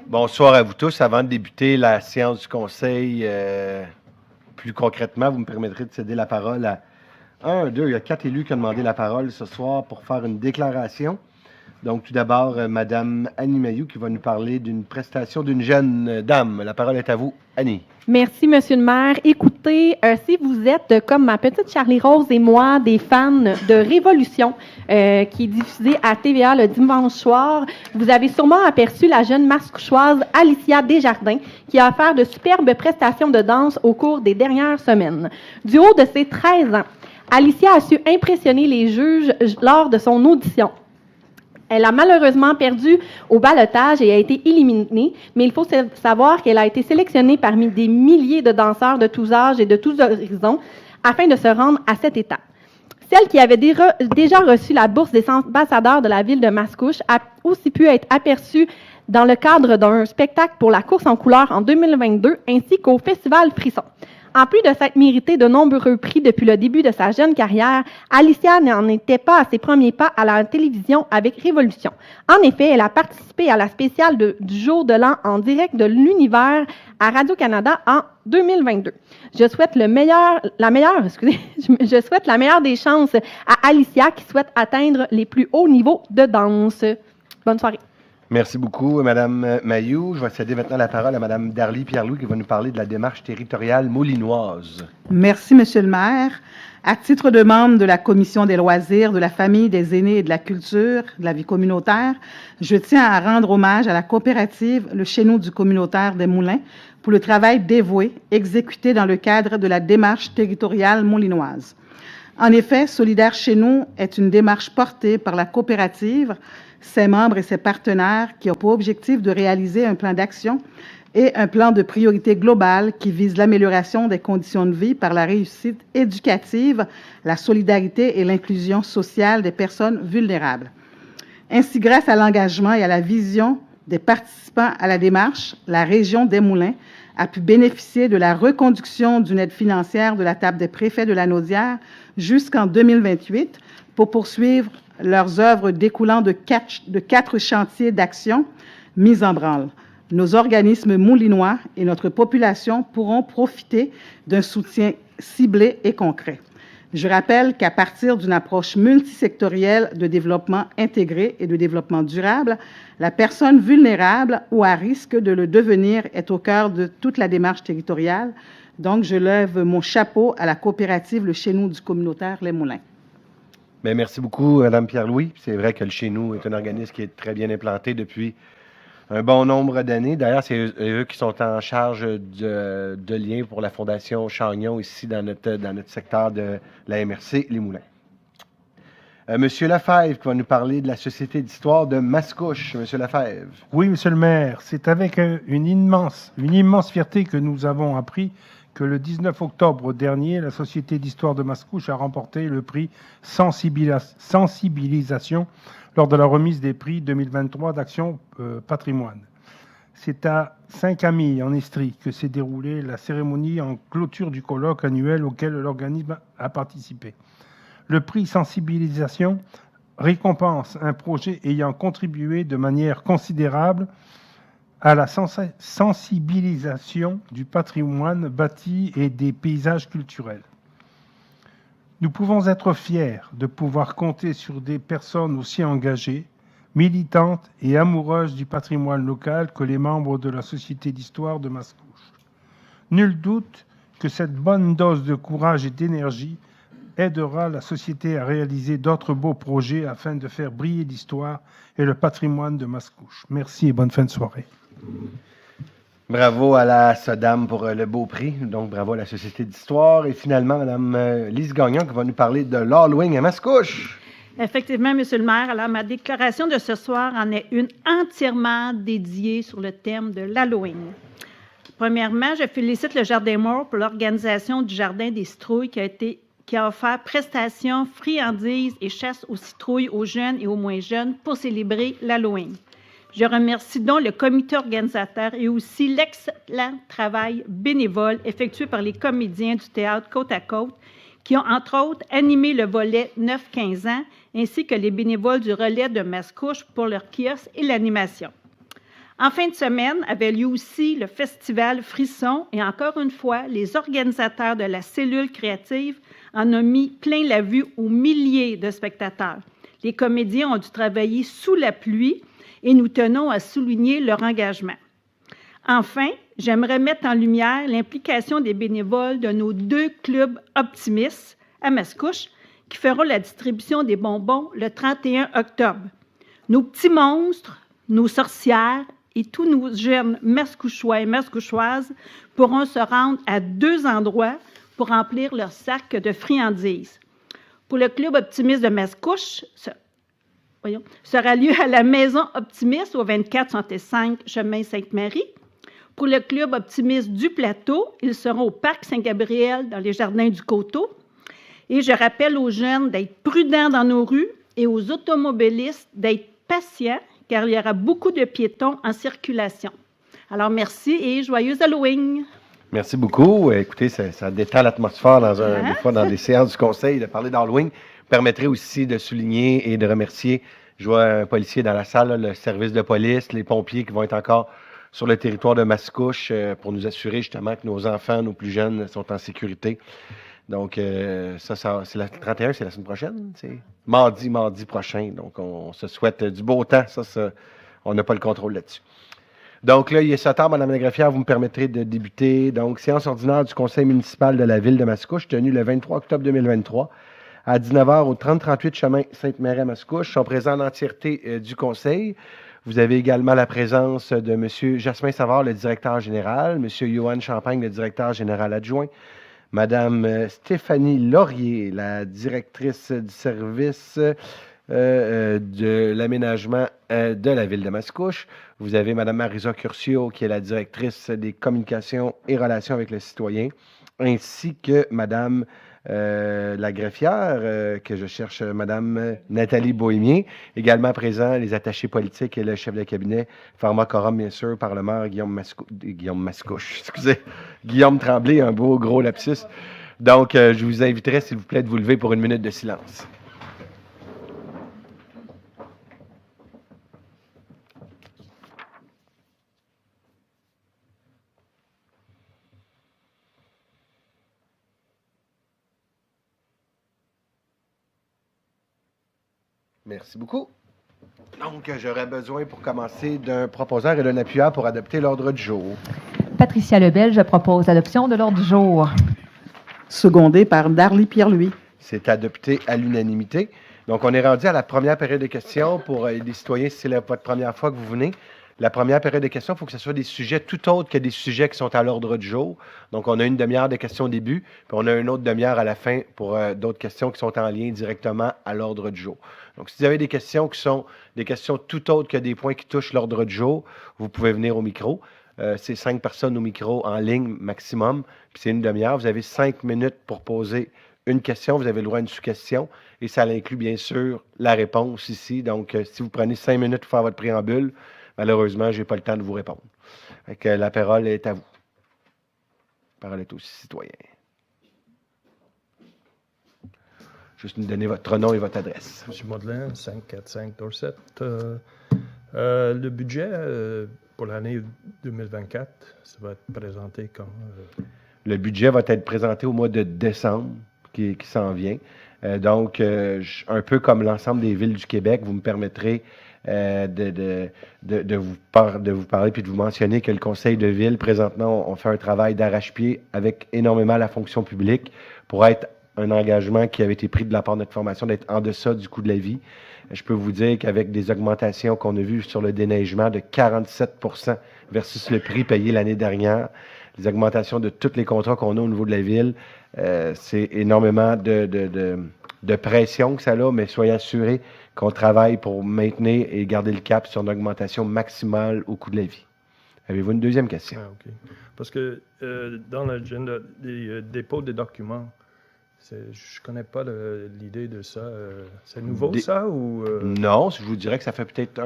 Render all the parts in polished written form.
Bonsoir à vous tous. Avant de débuter la séance du conseil, plus concrètement, vous me permettrez de céder la parole à il y a 4 élus qui ont demandé la parole ce soir pour faire une déclaration. Donc, tout d'abord, Mme Annie Mailloux qui va nous parler d'une prestation d'une jeune dame. La parole est à vous, Annie. Merci, Monsieur le maire. Écoutez, si vous êtes, comme ma petite Charlie Rose et moi, des fans de Révolution, qui est diffusée à TVA le dimanche soir, vous avez sûrement aperçu la jeune mascouchoise Alicia Desjardins, qui a offert de superbes prestations de danse au cours des dernières semaines. Du haut de ses 13 ans, Alicia a su impressionner les juges lors de son audition. Elle a malheureusement perdu au ballottage et a été éliminée, mais il faut savoir qu'elle a été sélectionnée parmi des milliers de danseurs de tous âges et de tous horizons afin de se rendre à cette étape. Celle qui avait déjà reçu la bourse des ambassadeurs de la ville de Mascouche a aussi pu être aperçue dans le cadre d'un spectacle pour la course en couleurs en 2022 ainsi qu'au Festival Frisson. En plus de s'être méritée de nombreux prix depuis le début de sa jeune carrière, Alicia n'en était pas à ses premiers pas à la télévision avec Révolution. En effet, elle a participé à la spéciale du jour de l'an en direct de l'univers à Radio-Canada en 2022. Je souhaite la meilleure des chances à Alicia qui souhaite atteindre les plus hauts niveaux de danse. Bonne soirée. Merci beaucoup, Mme Mailloux. Je vais céder maintenant la parole à Mme Darly Pierre-Louis qui va nous parler de la démarche territoriale moulinoise. Merci, Monsieur le maire. À titre de membre de la Commission des loisirs, de la famille, des aînés et de la culture, de la vie communautaire, je tiens à rendre hommage à la coopérative Le Chez-nous du communautaire des Moulins pour le travail dévoué exécuté dans le cadre de la démarche territoriale moulinoise. En effet, Solidaire Chez nous est une démarche portée par la coopérative, ses membres et ses partenaires qui ont pour objectif de réaliser un plan d'action et un plan de priorité global qui vise l'amélioration des conditions de vie par la réussite éducative, la solidarité et l'inclusion sociale des personnes vulnérables. Ainsi, grâce à l'engagement et à la vision des participants à la démarche, la région des Moulins a pu bénéficier de la reconduction d'une aide financière de la table des préfets de la Naudière jusqu'en 2028 pour poursuivre leurs œuvres découlant de 4 chantiers d'action mis en branle. Nos organismes moulinois et notre population pourront profiter d'un soutien ciblé et concret. Je rappelle qu'à partir d'une approche multisectorielle de développement intégré et de développement durable, la personne vulnérable ou à risque de le devenir est au cœur de toute la démarche territoriale. Donc, je lève mon chapeau à la coopérative Le Chez-nous du communautaire Les Moulins. Bien, merci beaucoup, Mme Pierre-Louis. C'est vrai que le Chez-nous est un organisme qui est très bien implanté depuis un bon nombre d'années. D'ailleurs, c'est eux qui sont en charge de liens pour la Fondation Chagnon ici dans notre secteur de la MRC Les Moulins. Monsieur Lefebvre qui va nous parler de la Société d'histoire de Mascouche. Monsieur Lefebvre. Oui, Monsieur le maire, c'est avec une immense fierté que nous avons appris que le 19 octobre dernier, la Société d'histoire de Mascouche a remporté le prix Sensibilisation lors de la remise des prix 2023 d'Action Patrimoine. C'est à Saint-Camille, en Estrie, que s'est déroulée la cérémonie en clôture du colloque annuel auquel l'organisme a participé. Le prix Sensibilisation récompense un projet ayant contribué de manière considérable à la sensibilisation du patrimoine bâti et des paysages culturels. Nous pouvons être fiers de pouvoir compter sur des personnes aussi engagées, militantes et amoureuses du patrimoine local que les membres de la Société d'histoire de Mascouche. Nul doute que cette bonne dose de courage et d'énergie aidera la société à réaliser d'autres beaux projets afin de faire briller l'histoire et le patrimoine de Mascouche. Merci et bonne fin de soirée. Bravo à la SODAM pour le beau prix. Donc, bravo à la Société d'histoire. Et finalement, Mme Lise Gagnon qui va nous parler de l'Halloween à Mascouche. Effectivement, Monsieur le maire. Alors, ma déclaration de ce soir en est une entièrement dédiée sur le thème de l'Halloween. Premièrement, je félicite le Jardin Moore pour l'organisation du Jardin des citrouilles qui a offert prestations, friandises et chasse aux citrouilles aux jeunes et aux moins jeunes pour célébrer l'Halloween. Je remercie donc le comité organisateur et aussi l'excellent travail bénévole effectué par les comédiens du théâtre Côte à Côte qui ont, entre autres, animé le volet 9-15 ans, ainsi que les bénévoles du relais de Mascouche pour leur kiosque et l'animation. En fin de semaine avait lieu aussi le festival Frisson et encore une fois, les organisateurs de la cellule créative en ont mis plein la vue aux milliers de spectateurs. Les comédiens ont dû travailler sous la pluie et nous tenons à souligner leur engagement. Enfin, j'aimerais mettre en lumière l'implication des bénévoles de nos 2 clubs optimistes à Mascouche qui feront la distribution des bonbons le 31 octobre. Nos petits monstres, nos sorcières et tous nos jeunes mascouchois et mascouchoises pourront se rendre à 2 endroits pour remplir leur sac de friandises. Pour le Club optimiste de Mascouche, sera lieu à la Maison optimiste au 2465 chemin Sainte-Marie. Pour le Club optimiste du Plateau, ils seront au Parc Saint-Gabriel dans les jardins du Coteau. Et je rappelle aux jeunes d'être prudents dans nos rues et aux automobilistes d'être patients car il y aura beaucoup de piétons en circulation. Alors, merci et joyeux Halloween! Merci beaucoup. Écoutez, ça détend l'atmosphère des fois dans des séances du conseil de parler d'Halloween. Permettrait aussi de souligner et de remercier, je vois un policier dans la salle, là, le service de police, les pompiers qui vont être encore sur le territoire de Mascouche pour nous assurer justement que nos enfants, nos plus jeunes sont en sécurité. Donc, ça c'est le 31, c'est la semaine prochaine? C'est mardi prochain. Donc, on se souhaite du beau temps. Ça on n'a pas le contrôle là-dessus. Donc, là, il est 7 heures, Mme la greffière, vous me permettrez de débuter. Donc, séance ordinaire du conseil municipal de la ville de Mascouche, tenue le 23 octobre 2023, à 19h au 3038 chemin Sainte-Marie à Mascouche. Sont présents en entièreté du conseil. Vous avez également la présence de M. Jasmin Savard, le directeur général, M. Johan Champagne, le directeur général adjoint, Mme Stéphanie Laurier, la directrice du service de l'aménagement de la ville de Mascouche. Vous avez Mme Marisa Curcio, qui est la directrice des communications et relations avec les citoyens, ainsi que Mme la greffière, que je cherche, Mme Nathalie Bohémien. Également présent, les attachés politiques et le chef de cabinet, pharmacorum, bien sûr, parlementaire Guillaume Tremblay, un beau gros lapsus. Donc, je vous inviterai, s'il vous plaît, de vous lever pour une minute de silence. Merci beaucoup. Donc, j'aurais besoin, pour commencer, d'un proposeur et d'un appuyeur pour adopter l'ordre du jour. Patricia Lebel, je propose l'adoption de l'ordre du jour. Secondé par Darly Pierre-Louis. C'est adopté à l'unanimité. Donc, on est rendu à la première période de questions pour les citoyens, si c'est votre première fois que vous venez. La première période de questions, il faut que ce soit des sujets tout autres que des sujets qui sont à l'ordre du jour. Donc, on a une demi-heure de questions au début, puis on a une autre demi-heure à la fin pour d'autres questions qui sont en lien directement à l'ordre du jour. Donc, si vous avez des questions qui sont des questions tout autres que des points qui touchent l'ordre du jour, vous pouvez venir au micro. C'est 5 personnes au micro en ligne maximum, puis c'est une demi-heure. Vous avez 5 minutes pour poser une question. Vous avez le droit à une sous-question, et ça inclut bien sûr la réponse ici. Donc, si vous prenez 5 minutes pour faire votre préambule, malheureusement, je n'ai pas le temps de vous répondre. Fait que la parole est à vous. La parole est aux citoyens. Juste nous donner votre nom et votre adresse. M. Modelin, 545 Dorset. Le budget pour l'année 2024, ça va être présenté quand? Le budget va être présenté au mois de décembre, qui s'en vient. Donc, un peu comme l'ensemble des villes du Québec, vous me permettrez de vous parler puis de vous mentionner que le Conseil de ville, présentement, on fait un travail d'arrache-pied avec énormément la fonction publique pour être un engagement qui avait été pris de la part de notre formation d'être en deçà du coût de la vie. Je peux vous dire qu'avec des augmentations qu'on a vues sur le déneigement de 47 % versus le prix payé l'année dernière, les augmentations de tous les contrats qu'on a au niveau de la ville, c'est énormément de pression que ça a, mais soyez assurés qu'on travaille pour maintenir et garder le cap sur une augmentation maximale au coût de la vie. Avez-vous une deuxième question? Ah, OK. Parce que dans l'agenda des dépôts de documents, je ne connais pas l'idée de ça. C'est nouveau, ça? Ou, Non, je vous dirais que ça fait peut-être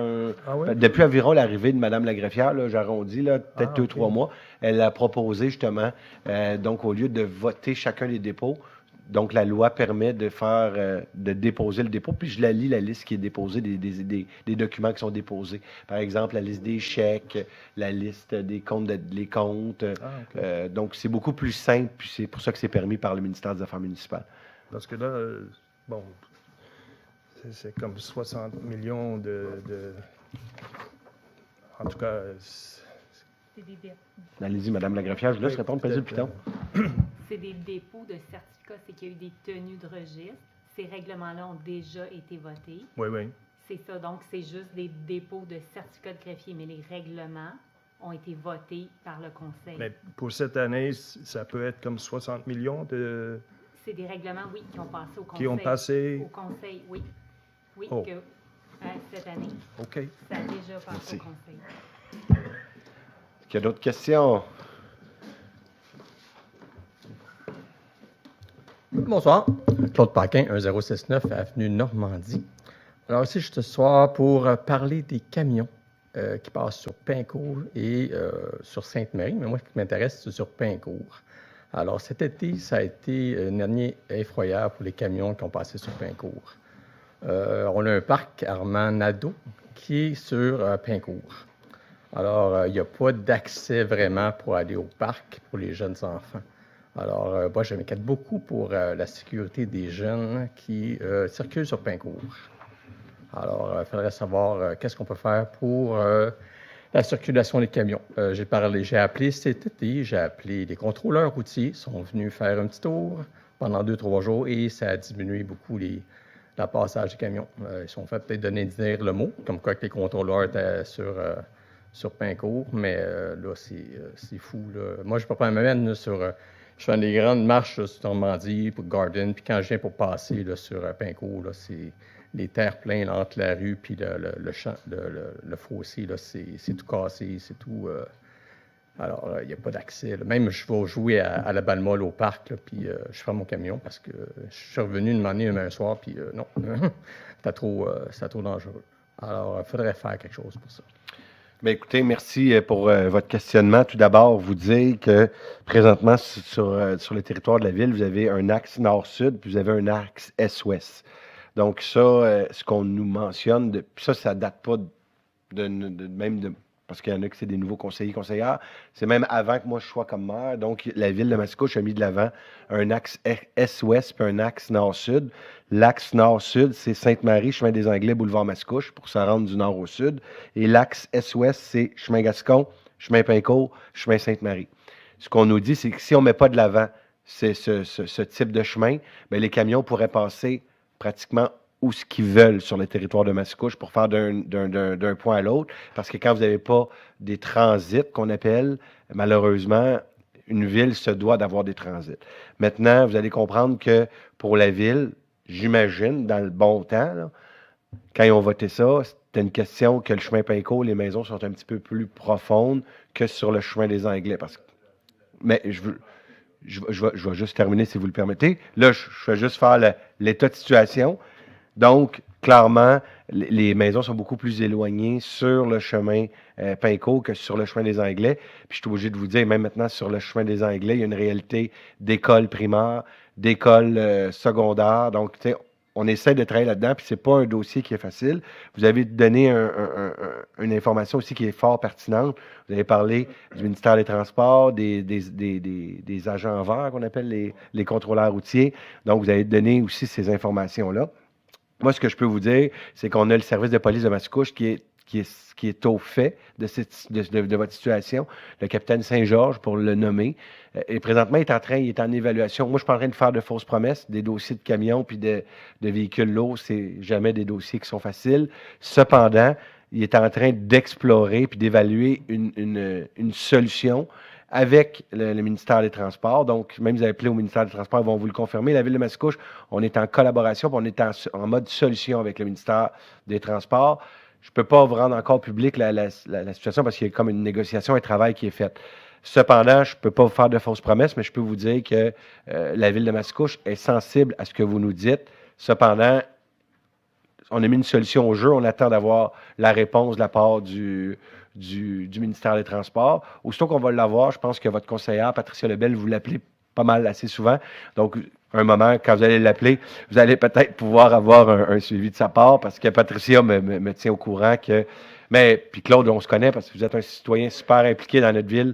ouais? Depuis environ l'arrivée de Mme la greffière, j'arrondis, peut-être 2-3 mois, elle a proposé justement, donc au lieu de voter chacun des dépôts, donc, la loi permet de déposer le dépôt. Puis, je la lis, la liste qui est déposée, des documents qui sont déposés. Par exemple, la liste des chèques, la liste des comptes, les comptes. Donc, c'est beaucoup plus simple. Puis, c'est pour ça que c'est permis par le ministère des Affaires municipales. Parce que là, bon, c'est comme 60 millions en tout cas... Allez-y, Mme la greffière, je vous laisse répondre, Président Piton. C'est des dépôts de certificats, c'est qu'il y a eu des tenues de registre. Ces règlements-là ont déjà été votés. Oui. C'est ça, donc c'est juste des dépôts de certificats de greffier, mais les règlements ont été votés par le Conseil. Mais pour cette année, ça peut être comme 60 millions de... C'est des règlements, oui, qui ont passé au Conseil. Qui ont passé... Au Conseil, oui. Oui, Oh. cette année. OK. Ça a déjà passé Merci. au Conseil. Est-ce qu'il y a d'autres questions? Bonsoir, Claude Paquin, 1069 Avenue Normandie. Alors ici, je suis ce soir pour parler des camions qui passent sur Pincourt et sur Sainte-Marie, mais moi, ce qui m'intéresse, c'est sur Pincourt. Alors cet été, ça a été une année effroyable pour les camions qui ont passé sur Pincourt. On a un parc Armand-Nadeau qui est sur Pincourt. Alors, il n'y a pas d'accès vraiment pour aller au parc pour les jeunes enfants. Alors, moi, je m'inquiète beaucoup pour la sécurité des jeunes qui circulent sur Pincourt. Alors, il faudrait savoir qu'est-ce qu'on peut faire pour la circulation des camions. J'ai appelé cet été, j'ai appelé les contrôleurs routiers, ils sont venus faire un petit tour pendant 2-3 jours et ça a diminué beaucoup le passage des camions. Ils sont fait peut-être donner dire le mot, comme quoi que les contrôleurs étaient sur Pincourt, mais là, c'est fou. Là. Moi, je peux pas me mettre je fais des grandes marches là, sur Normandie, pour Garden, puis quand je viens pour passer là, sur Pincourt, là, c'est les terres pleines là, entre la rue puis le champ, le fossé, là, c'est tout cassé, c'est tout... alors, il n'y a pas d'accès. Là. Même, je vais jouer à la balle molle au parc, là, puis je ferme mon camion parce que je suis revenu une année un soir, puis non, c'est trop dangereux. Alors, il faudrait faire quelque chose pour ça. Bien, écoutez, merci pour votre questionnement. Tout d'abord, vous dire que présentement, sur le territoire de la ville, vous avez un axe nord-sud, puis vous avez un axe est-ouest. Donc ça, ce qu'on nous mentionne, ça date pas parce qu'il y en a qui c'est des nouveaux conseillers, conseillères. C'est même avant que moi je sois comme maire. Donc, la ville de Mascouche a mis de l'avant un axe est-ouest puis un axe nord-sud. L'axe nord-sud, c'est Sainte-Marie, chemin des Anglais, boulevard Mascouche, pour se rendre du nord au sud. Et l'axe est-ouest, c'est chemin Gascon, chemin Pincourt, chemin Sainte-Marie. Ce qu'on nous dit, c'est que si on ne met pas de l'avant ce type de chemin, bien, les camions pourraient passer pratiquement où ce qu'ils veulent sur le territoire de Mascouche pour faire d'un point à l'autre. Parce que quand vous n'avez pas des transits qu'on appelle, malheureusement, une ville se doit d'avoir des transits. Maintenant, vous allez comprendre que pour la ville, j'imagine, dans le bon temps, là, quand ils ont voté ça, c'était une question que le chemin Pincourt, les maisons sont un petit peu plus profondes que sur le chemin des Anglais. Mais je vais juste terminer, si vous le permettez. Là, je vais juste faire l'état de situation. Donc, clairement, les maisons sont beaucoup plus éloignées sur le chemin Pincourt que sur le chemin des Anglais. Puis, je suis obligé de vous dire, même maintenant, sur le chemin des Anglais, il y a une réalité d'école primaire, d'école secondaire. Donc, tu sais, on essaie de travailler là-dedans, puis c'est pas un dossier qui est facile. Vous avez donné une information aussi qui est fort pertinente. Vous avez parlé du ministère des Transports, des agents verts qu'on appelle les contrôleurs routiers. Donc, vous avez donné aussi ces informations-là. Moi, ce que je peux vous dire, c'est qu'on a le service de police de Mascouche qui est au fait de votre situation. Le capitaine Saint-Georges, pour le nommer. Et présentement, il est en évaluation. Moi, je ne suis pas en train de faire de fausses promesses. Des dossiers de camions puis de véhicules lourds, c'est jamais des dossiers qui sont faciles. Cependant, il est en train d'explorer puis d'évaluer une solution avec le ministère des Transports. Donc, même vous avez appelé au ministère des Transports, ils vont vous le confirmer. La ville de Mascouche, on est en collaboration, puis on est en mode solution avec le ministère des Transports. Je ne peux pas vous rendre encore public la situation parce qu'il y a comme une négociation, un travail qui est fait. Cependant, je ne peux pas vous faire de fausses promesses, mais je peux vous dire que la ville de Mascouche est sensible à ce que vous nous dites. Cependant, on a mis une solution au jeu. On attend d'avoir la réponse de la part du ministère des Transports. Aussitôt qu'on va l'avoir, je pense que votre conseillère, Patricia Lebel, vous l'appelez pas mal assez souvent. Donc, un moment, quand vous allez l'appeler, vous allez peut-être pouvoir avoir un suivi de sa part parce que Patricia me tient au courant que. Mais, puis Claude, on se connaît parce que vous êtes un citoyen super impliqué dans notre ville.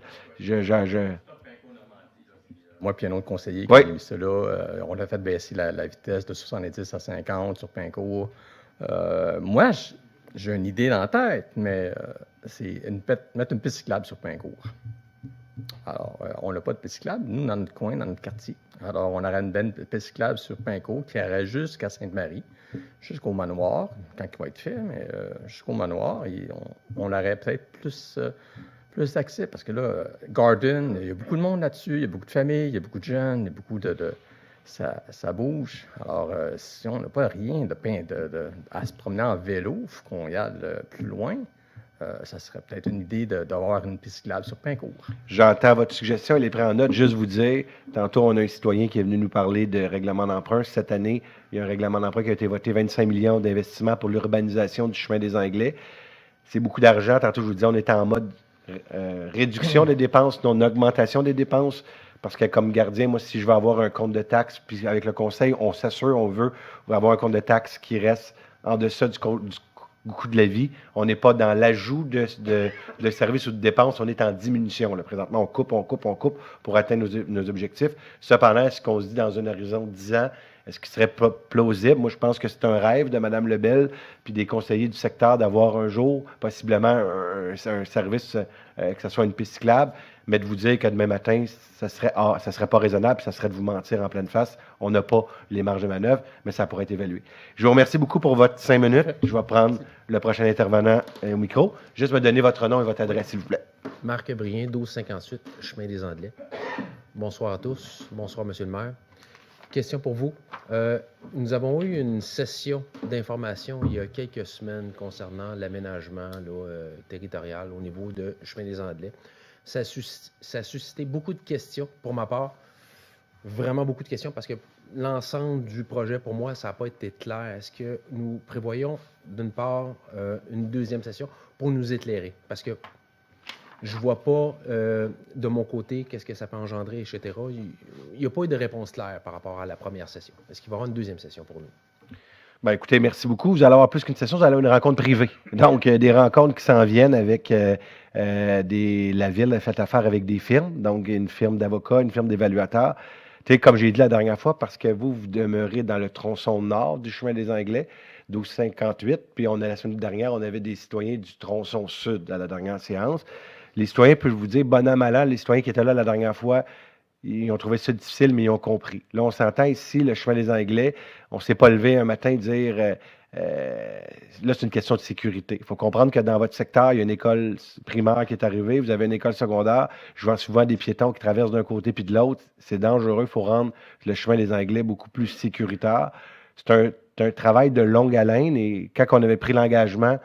Moi, puis un autre conseiller qui Oui. a mis ça là, on a fait baisser la vitesse de 70 à 50 sur Pincourt. Moi, j'ai une idée dans la tête, mais c'est mettre une piste cyclable sur Pincourt. Alors, on n'a pas de piste cyclable, nous, dans notre coin, dans notre quartier. Alors, on aurait une belle piste cyclable sur Pincourt qui irait jusqu'à Sainte-Marie, jusqu'au manoir, quand il va être fait, mais jusqu'au manoir, et on aurait peut-être plus d'accès, parce que là, Garden, il y a beaucoup de monde là-dessus, il y a beaucoup de familles, il y a beaucoup de jeunes, il y a beaucoup ça bouge. Alors, si on n'a pas rien à se promener en vélo, il faut qu'on y aille plus loin. Ça serait peut-être une idée d'avoir une piste cyclable sur Pincourt. J'entends votre suggestion, elle est prise en note. Juste vous dire, tantôt, on a un citoyen qui est venu nous parler de règlement d'emprunt. Cette année, il y a un règlement d'emprunt qui a été voté, 25 millions d'investissements pour l'urbanisation du chemin des Anglais. C'est beaucoup d'argent. Tantôt, je vous disais, on était en mode réduction des dépenses, non augmentation des dépenses. Parce que comme gardien, moi, si je veux avoir un compte de taxes, puis avec le conseil, on s'assure, on veut avoir un compte de taxes qui reste en deçà du coût de la vie. On n'est pas dans l'ajout de services ou de dépenses, on est en diminution. Là. Présentement, on coupe pour atteindre nos objectifs. Cependant, est-ce qu'on se dit dans un horizon de 10 ans, est-ce qu'il serait plausible? Moi, je pense que c'est un rêve de Mme Lebel puis des conseillers du secteur d'avoir un jour, possiblement, un service, que ce soit une piste cyclable, mais de vous dire que demain matin, ça serait pas raisonnable, ça serait de vous mentir en pleine face. On n'a pas les marges de manœuvre, mais ça pourrait être évalué. Je vous remercie beaucoup pour votre 5 minutes. Je vais prendre le prochain intervenant au micro. Juste me donner votre nom et votre adresse, s'il vous plaît. Marc Brien, 1258, Chemin des Anglais. Bonsoir à tous. Bonsoir, Monsieur le maire. Question pour vous. Nous avons eu une session d'information il y a quelques semaines concernant l'aménagement territorial au niveau de Chemin des Anglais. Ça a suscité beaucoup de questions pour ma part, vraiment beaucoup de questions, parce que l'ensemble du projet, pour moi, ça n'a pas été clair. Est-ce que nous prévoyons, d'une part, une deuxième session pour nous éclairer? Parce que je ne vois pas, de mon côté, qu'est-ce que ça peut engendrer, etc. Il n'y a pas eu de réponse claire par rapport à la première session. Est-ce qu'il va y avoir une deuxième session pour nous? Bien, écoutez, merci beaucoup. Vous allez avoir plus qu'une session, vous allez avoir une rencontre privée. Donc, des rencontres qui s'en viennent avec la ville a fait affaire avec des firmes, donc une firme d'avocats, une firme d'évaluateurs. Tu sais, comme j'ai dit la dernière fois, parce que vous demeurez dans le tronçon nord du chemin des Anglais, 1258, puis la semaine dernière, on avait des citoyens du tronçon sud à la dernière séance. Les citoyens, peux-je vous dire, bon an, mal an, les citoyens qui étaient là la dernière fois, ils ont trouvé ça difficile, mais ils ont compris. Là, on s'entend ici, le chemin des Anglais, on ne s'est pas levé un matin et dire, là, c'est une question de sécurité. Il faut comprendre que dans votre secteur, il y a une école primaire qui est arrivée, vous avez une école secondaire, je vois souvent des piétons qui traversent d'un côté puis de l'autre. C'est dangereux, il faut rendre le chemin des Anglais beaucoup plus sécuritaire. C'est un travail de longue haleine, et quand on avait pris l'engagement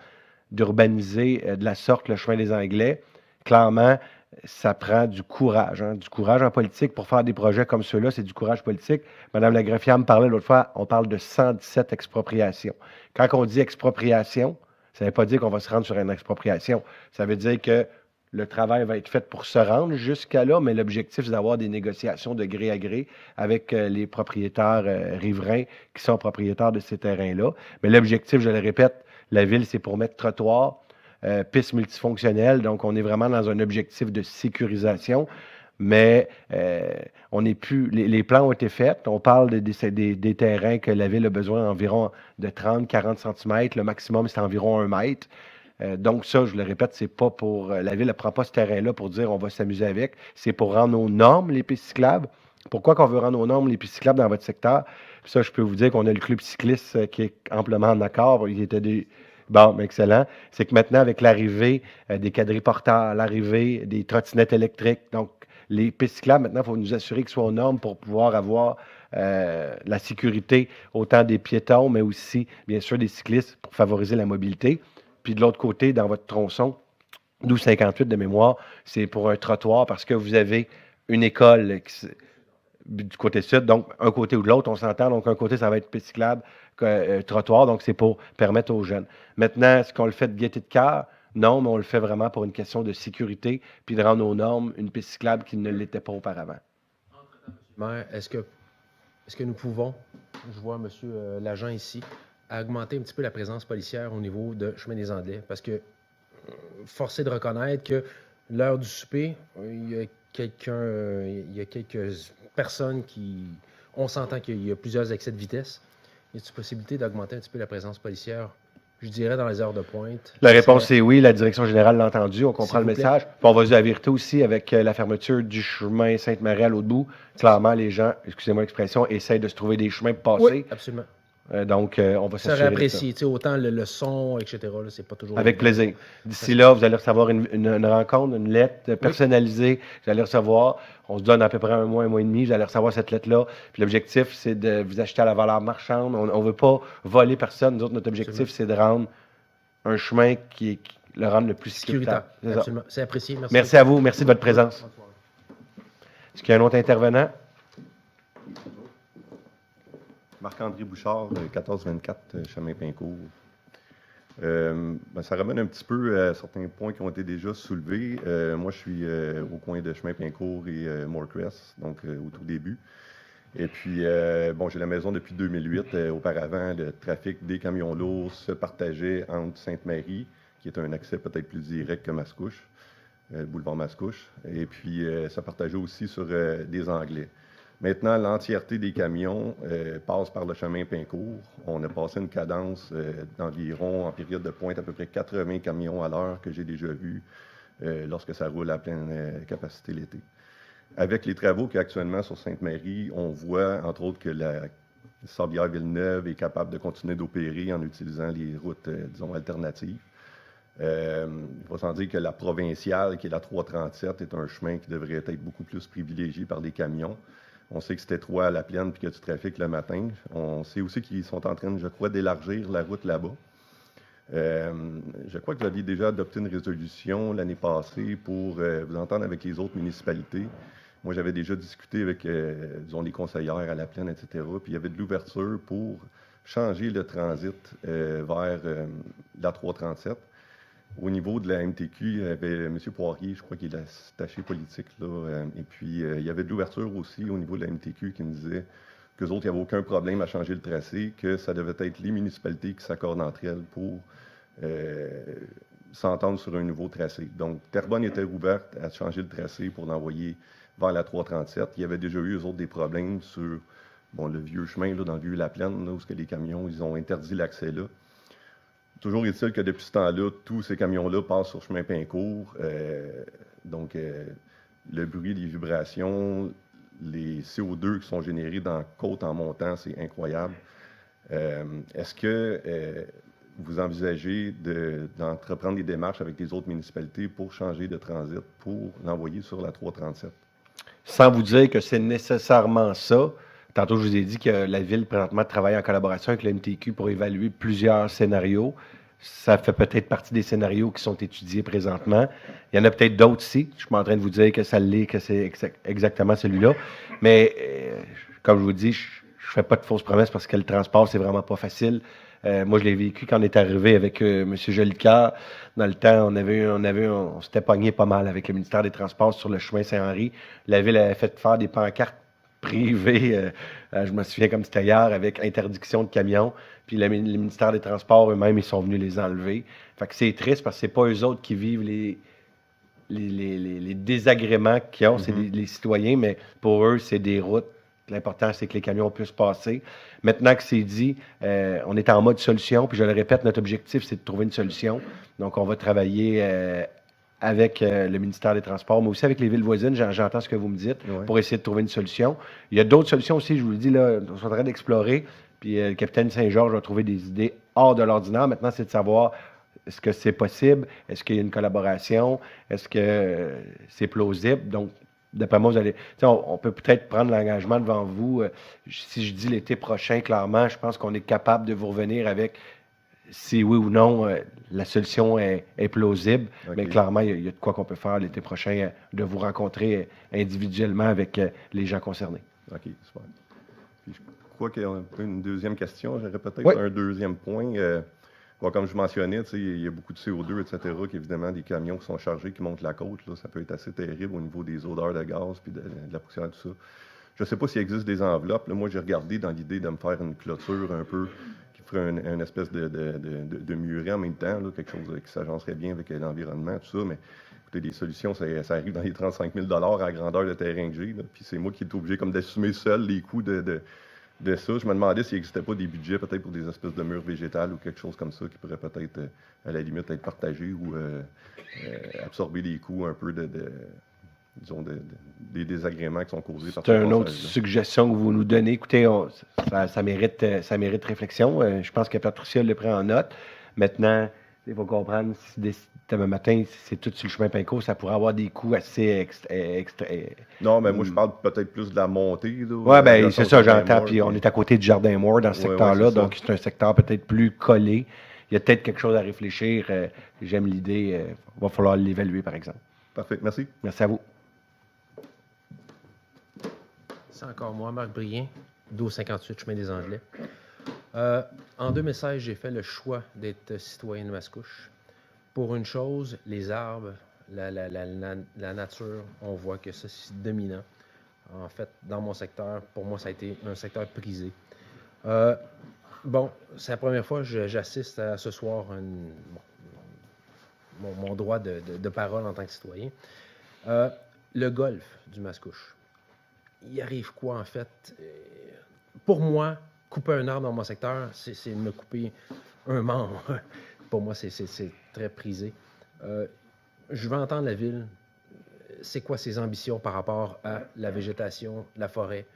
d'urbaniser de la sorte le chemin des Anglais, clairement, ça prend du courage en politique pour faire des projets comme ceux-là, c'est du courage politique. Mme la greffière me parlait l'autre fois, on parle de 117 expropriations. Quand on dit expropriation, ça ne veut pas dire qu'on va se rendre sur une expropriation. Ça veut dire que le travail va être fait pour se rendre jusqu'à là, mais l'objectif, c'est d'avoir des négociations de gré à gré avec les propriétaires riverains qui sont propriétaires de ces terrains-là. Mais l'objectif, je le répète, la ville, c'est pour mettre trottoirs, pistes multifonctionnelles, donc on est vraiment dans un objectif de sécurisation, mais on n'est plus. Les plans ont été faits. On parle des terrains que la ville a besoin environ de 30-40 cm. Le maximum, c'est environ 1 mètre. Donc ça, je le répète, c'est pas pour. La ville ne prend pas ce terrain-là pour dire on va s'amuser avec. C'est pour rendre aux normes les pistes cyclables. Pourquoi qu'on veut rendre aux normes les pistes cyclables dans votre secteur? Puis ça, je peux vous dire qu'on a le club cycliste qui est amplement en accord. Il était Bon, ben excellent. C'est que maintenant, avec l'arrivée des quadriporteurs, l'arrivée des trottinettes électriques, donc les pistes cyclables, maintenant, il faut nous assurer qu'ils soient aux normes pour pouvoir avoir la sécurité autant des piétons, mais aussi, bien sûr, des cyclistes pour favoriser la mobilité. Puis de l'autre côté, dans votre tronçon, 1258 de mémoire, c'est pour un trottoir parce que vous avez une école du côté sud, donc un côté ou de l'autre, on s'entend. Donc un côté, ça va être piste cyclable, trottoir, donc c'est pour permettre aux jeunes. Maintenant, est-ce qu'on le fait de gaieté de cœur? Non, mais on le fait vraiment pour une question de sécurité, puis de rendre aux normes une piste cyclable qui ne l'était pas auparavant. Maire, est-ce que est-ce que nous pouvons, je vois M. l'agent ici, augmenter un petit peu la présence policière au niveau de Chemin des Anglais? Parce que, force est de reconnaître que l'heure du souper, il y a quelques personnes qui... On s'entend qu'il y a plusieurs excès de vitesse. Y a-t-il possibilité d'augmenter un petit peu la présence policière, je dirais, dans les heures de pointe? La réponse est oui. La direction générale l'a entendu. On comprend le message. Puis on va dire la vérité aussi avec la fermeture du chemin Sainte-Marie à l'autre bout. Clairement, les gens, excusez-moi l'expression, essayent de se trouver des chemins pour passer. Oui, absolument. Donc, on va s'assurer. Ça aurait apprécié. Autant le son, etc., là, c'est pas toujours... Avec plaisir. D'ici là, vous allez recevoir une rencontre, une lettre personnalisée. Vous allez recevoir. On se donne à peu près un mois et demi. Vous allez recevoir cette lettre-là. Puis l'objectif, c'est de vous acheter à la valeur marchande. On ne veut pas voler personne. Nous autres, notre objectif, c'est de rendre un chemin le rendre le plus sécuritaire. Absolument. C'est apprécié. Merci. Merci à vous. Merci de votre présence. Est-ce qu'il y a un autre intervenant? Marc-André Bouchard, 1424 Chemin-Pincourt. Ça ramène un petit peu à certains points qui ont été déjà soulevés. Moi, je suis au coin de Chemin-Pincourt et Morecrest, donc au tout début. Et puis, j'ai la maison depuis 2008. Auparavant, le trafic des camions lourds se partageait entre Sainte-Marie, qui est un accès peut-être plus direct que Mascouche, boulevard Mascouche, et puis ça partageait aussi sur des Anglais. Maintenant, l'entièreté des camions passe par le chemin Pincourt. On a passé une cadence d'environ, en période de pointe, à peu près 80 camions à l'heure que j'ai déjà vu lorsque ça roule à pleine capacité l'été. Avec les travaux qu'il y a actuellement sur Sainte-Marie, on voit, entre autres, que la Sablière-Villeneuve est capable de continuer d'opérer en utilisant les routes, disons, alternatives. Il faut sans dire que la provinciale, qui est la 337, est un chemin qui devrait être beaucoup plus privilégié par les camions. On sait que c'est étroit à la plaine et qu'il y a du trafic le matin. On sait aussi qu'ils sont en train, je crois, d'élargir la route là-bas. Je crois que vous aviez déjà adopté une résolution l'année passée pour vous entendre avec les autres municipalités. Moi, j'avais déjà discuté avec, disons, les conseillères à la plaine, etc. Puis il y avait de l'ouverture pour changer le transit vers la 337. Au niveau de la MTQ, il y avait M. Poirier, je crois qu'il est attaché politique, là. Et puis, il y avait de l'ouverture aussi au niveau de la MTQ qui me disait qu'eux autres, il n'y avait aucun problème à changer le tracé, que ça devait être les municipalités qui s'accordent entre elles pour s'entendre sur un nouveau tracé. Donc, Terrebonne était ouverte à changer le tracé pour l'envoyer vers la 337. Il y avait déjà eu, eux autres, des problèmes sur le vieux chemin, là, dans le Vieux-La-Plaine, là, où les camions, ils ont interdit l'accès là. Toujours est-il que depuis ce temps-là, tous ces camions-là passent sur chemin Pincourt. Donc, le bruit, les vibrations, les CO2 qui sont générés dans la côte en montant, c'est incroyable. Est-ce que vous envisagez d'entreprendre des démarches avec les autres municipalités pour changer de transit, pour l'envoyer sur la 337? Sans vous dire que c'est nécessairement ça. Tantôt, je vous ai dit que la Ville, présentement, travaille en collaboration avec le MTQ pour évaluer plusieurs scénarios. Ça fait peut-être partie des scénarios qui sont étudiés présentement. Il y en a peut-être d'autres ici. Je suis en train de vous dire que ça l'est, que c'est exactement celui-là. Mais, comme je vous dis, je ne fais pas de fausses promesses parce que le transport, c'est vraiment pas facile. Moi, je l'ai vécu quand on est arrivé avec M. Jolicoeur. Dans le temps, on s'était pogné pas mal avec le ministère des Transports sur le chemin Saint-Henri. La Ville avait fait faire des pancartes privées, je me souviens comme c'était hier, avec interdiction de camions. Puis le ministère des Transports eux-mêmes, ils sont venus les enlever. Fait que c'est triste parce que c'est pas eux autres qui vivent les désagréments qu'ils ont, c'est les citoyens, mais pour eux, c'est des routes. L'important, c'est que les camions puissent passer. Maintenant que c'est dit, on est en mode solution. Puis je le répète, notre objectif, c'est de trouver une solution. Donc, on va travailler avec le ministère des Transports, mais aussi avec les villes voisines. J'entends ce que vous me dites, pour essayer de trouver une solution. Il y a d'autres solutions aussi, je vous le dis, là, on est en train d'explorer. Puis le capitaine Saint-Georges va trouver des idées hors de l'ordinaire. Maintenant, c'est de savoir, est-ce que c'est possible? Est-ce qu'il y a une collaboration? Est-ce que c'est plausible? Donc, d'après moi, vous allez. On peut peut-être prendre l'engagement devant vous. Si je dis l'été prochain, clairement, je pense qu'on est capable de vous revenir avec si oui ou non la solution est plausible. Okay. Mais clairement, il y a de quoi qu'on peut faire l'été prochain, de vous rencontrer individuellement avec les gens concernés. OK, super. Puis je crois qu'il y a une deuxième question. J'aurais peut-être un deuxième point. Comme je mentionnais, il y a beaucoup de CO2, etc., qu'évidemment, des camions qui sont chargés, qui montent la côte, là, ça peut être assez terrible au niveau des odeurs de gaz puis de la poussière, tout ça. Je ne sais pas s'il existe des enveloppes. Là, moi, j'ai regardé dans l'idée de me faire une clôture un peu qui ferait une espèce de muret en même temps, là, quelque chose qui s'agencerait bien avec l'environnement, tout ça. Mais écoutez, des solutions, ça arrive dans les 35 000 à la grandeur de terrain que j'ai. Puis c'est moi qui est obligé comme d'assumer seul les coûts de ça. Je me demandais s'il n'existait pas des budgets peut-être pour des espèces de murs végétales ou quelque chose comme ça qui pourrait peut-être, à la limite, être partagé ou absorber les coûts un peu disons, des désagréments qui sont causés par C'est une autre suggestion que vous nous donnez. Écoutez, ça mérite réflexion. Je pense que Patricia le prend en note. Maintenant, il faut comprendre, si demain matin, c'est tout sur le chemin Pincourt, ça pourrait avoir des coûts assez Non, mais moi, je parle peut-être plus de la montée. Oui, bien, c'est ça, j'entends. Puis on est à côté du Jardin Moore dans ce secteur-là, donc c'est un secteur peut-être plus collé. Il y a peut-être quelque chose à réfléchir. J'aime l'idée. Il va falloir l'évaluer, par exemple. Parfait. Merci. Merci à vous. C'est encore moi, Marc Brien, 1258 Chemin des Anglais. En 2016, j'ai fait le choix d'être citoyen de Mascouche. Pour une chose, les arbres, la nature, on voit que ça, c'est dominant. En fait, dans mon secteur, pour moi, ça a été un secteur prisé. Bon, c'est la première fois que j'assiste à ce soir mon droit de parole en tant que citoyen. Le golfe du Mascouche. Il arrive quoi, en fait? Pour moi, couper un arbre dans mon secteur, c'est me couper un membre. Pour moi, c'est très prisé. Je veux entendre la ville. C'est quoi ses ambitions par rapport à la végétation, la forêt?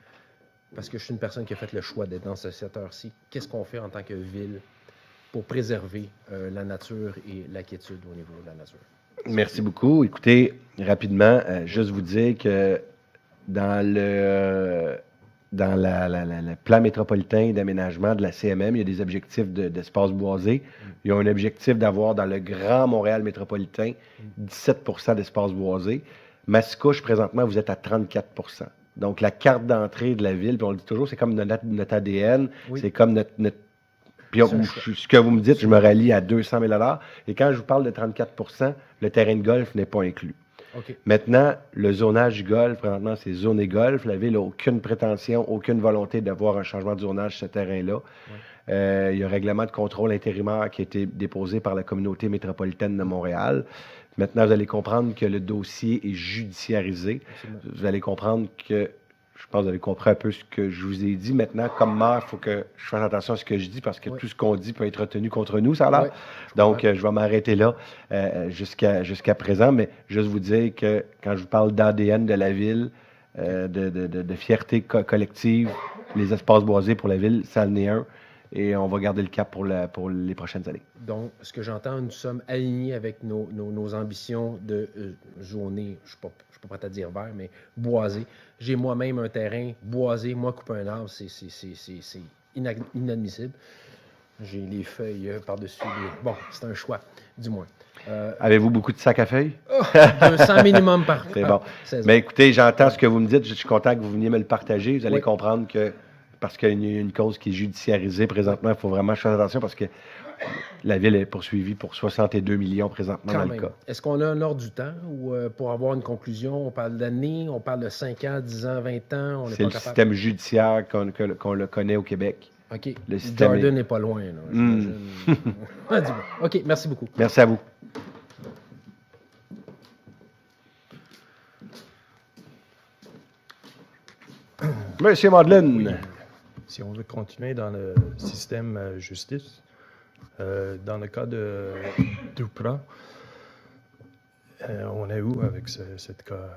Parce que je suis une personne qui a fait le choix d'être dans ce secteur-ci. Qu'est-ce qu'on fait en tant que ville pour préserver la nature et la quiétude au niveau de la nature? Merci beaucoup. Écoutez, rapidement, juste vous dire que dans le plan métropolitain d'aménagement de la CMM, il y a des objectifs d'espace boisé. Il y a un objectif d'avoir dans le Grand Montréal métropolitain 17 d'espace boisé. Mascouche, présentement, vous êtes à 34 %. Donc, la carte d'entrée de la ville, puis on le dit toujours, c'est comme notre ADN, c'est comme notre puis ce que vous me dites, je me rallie à 200 000 $. Et quand je vous parle de 34 %, le terrain de golf n'est pas inclus. Okay. Maintenant, le zonage du golf, présentement, c'est zoné golf. La ville n'a aucune prétention, aucune volonté d'avoir un changement de zonage sur ce terrain-là. Ouais. Il y a un règlement de contrôle intérimaire qui a été déposé par la communauté métropolitaine de Montréal. Maintenant, vous allez comprendre que le dossier est judiciarisé. Absolument. Vous allez comprendre que, je pense que vous avez compris un peu ce que je vous ai dit. Maintenant, comme maire, il faut que je fasse attention à ce que je dis parce que tout ce qu'on dit peut être retenu contre nous, ça a l'air. Donc, je vais m'arrêter là jusqu'à présent, mais juste vous dire que quand je vous parle d'ADN de la ville, de fierté collective, les espaces boisés pour la ville, ça en est un. Et on va garder le cap pour les prochaines années. Donc, ce que j'entends, nous sommes alignés avec nos ambitions de zoner, je ne suis pas prêt à dire vert, mais boisé. J'ai moi-même un terrain boisé. Moi, couper un arbre, c'est inadmissible. J'ai les feuilles par-dessus. Bon, c'est un choix, du moins. Avez-vous beaucoup de sacs à feuilles? 200 minimum par C'est bon. Mais écoutez, j'entends ce que vous me dites. Je suis content que vous veniez me le partager. Vous allez comprendre que parce qu'il y a une cause qui est judiciarisée présentement, il faut vraiment faire attention parce que la ville est poursuivie pour 62 millions présentement dans le cas. Est-ce qu'on a un ordre du temps ou pour avoir une conclusion, on parle d'années, on parle de 5 ans, 10 ans, 20 ans? C'est le système judiciaire qu'on le connaît au Québec. OK. Le système Jordan n'est pas loin, là, j'imagine. OK, merci beaucoup. Merci à vous. Monsieur Madeleine. Oui. Si on veut continuer dans le système justice, dans le cas de Duprat, on est où avec cette cas?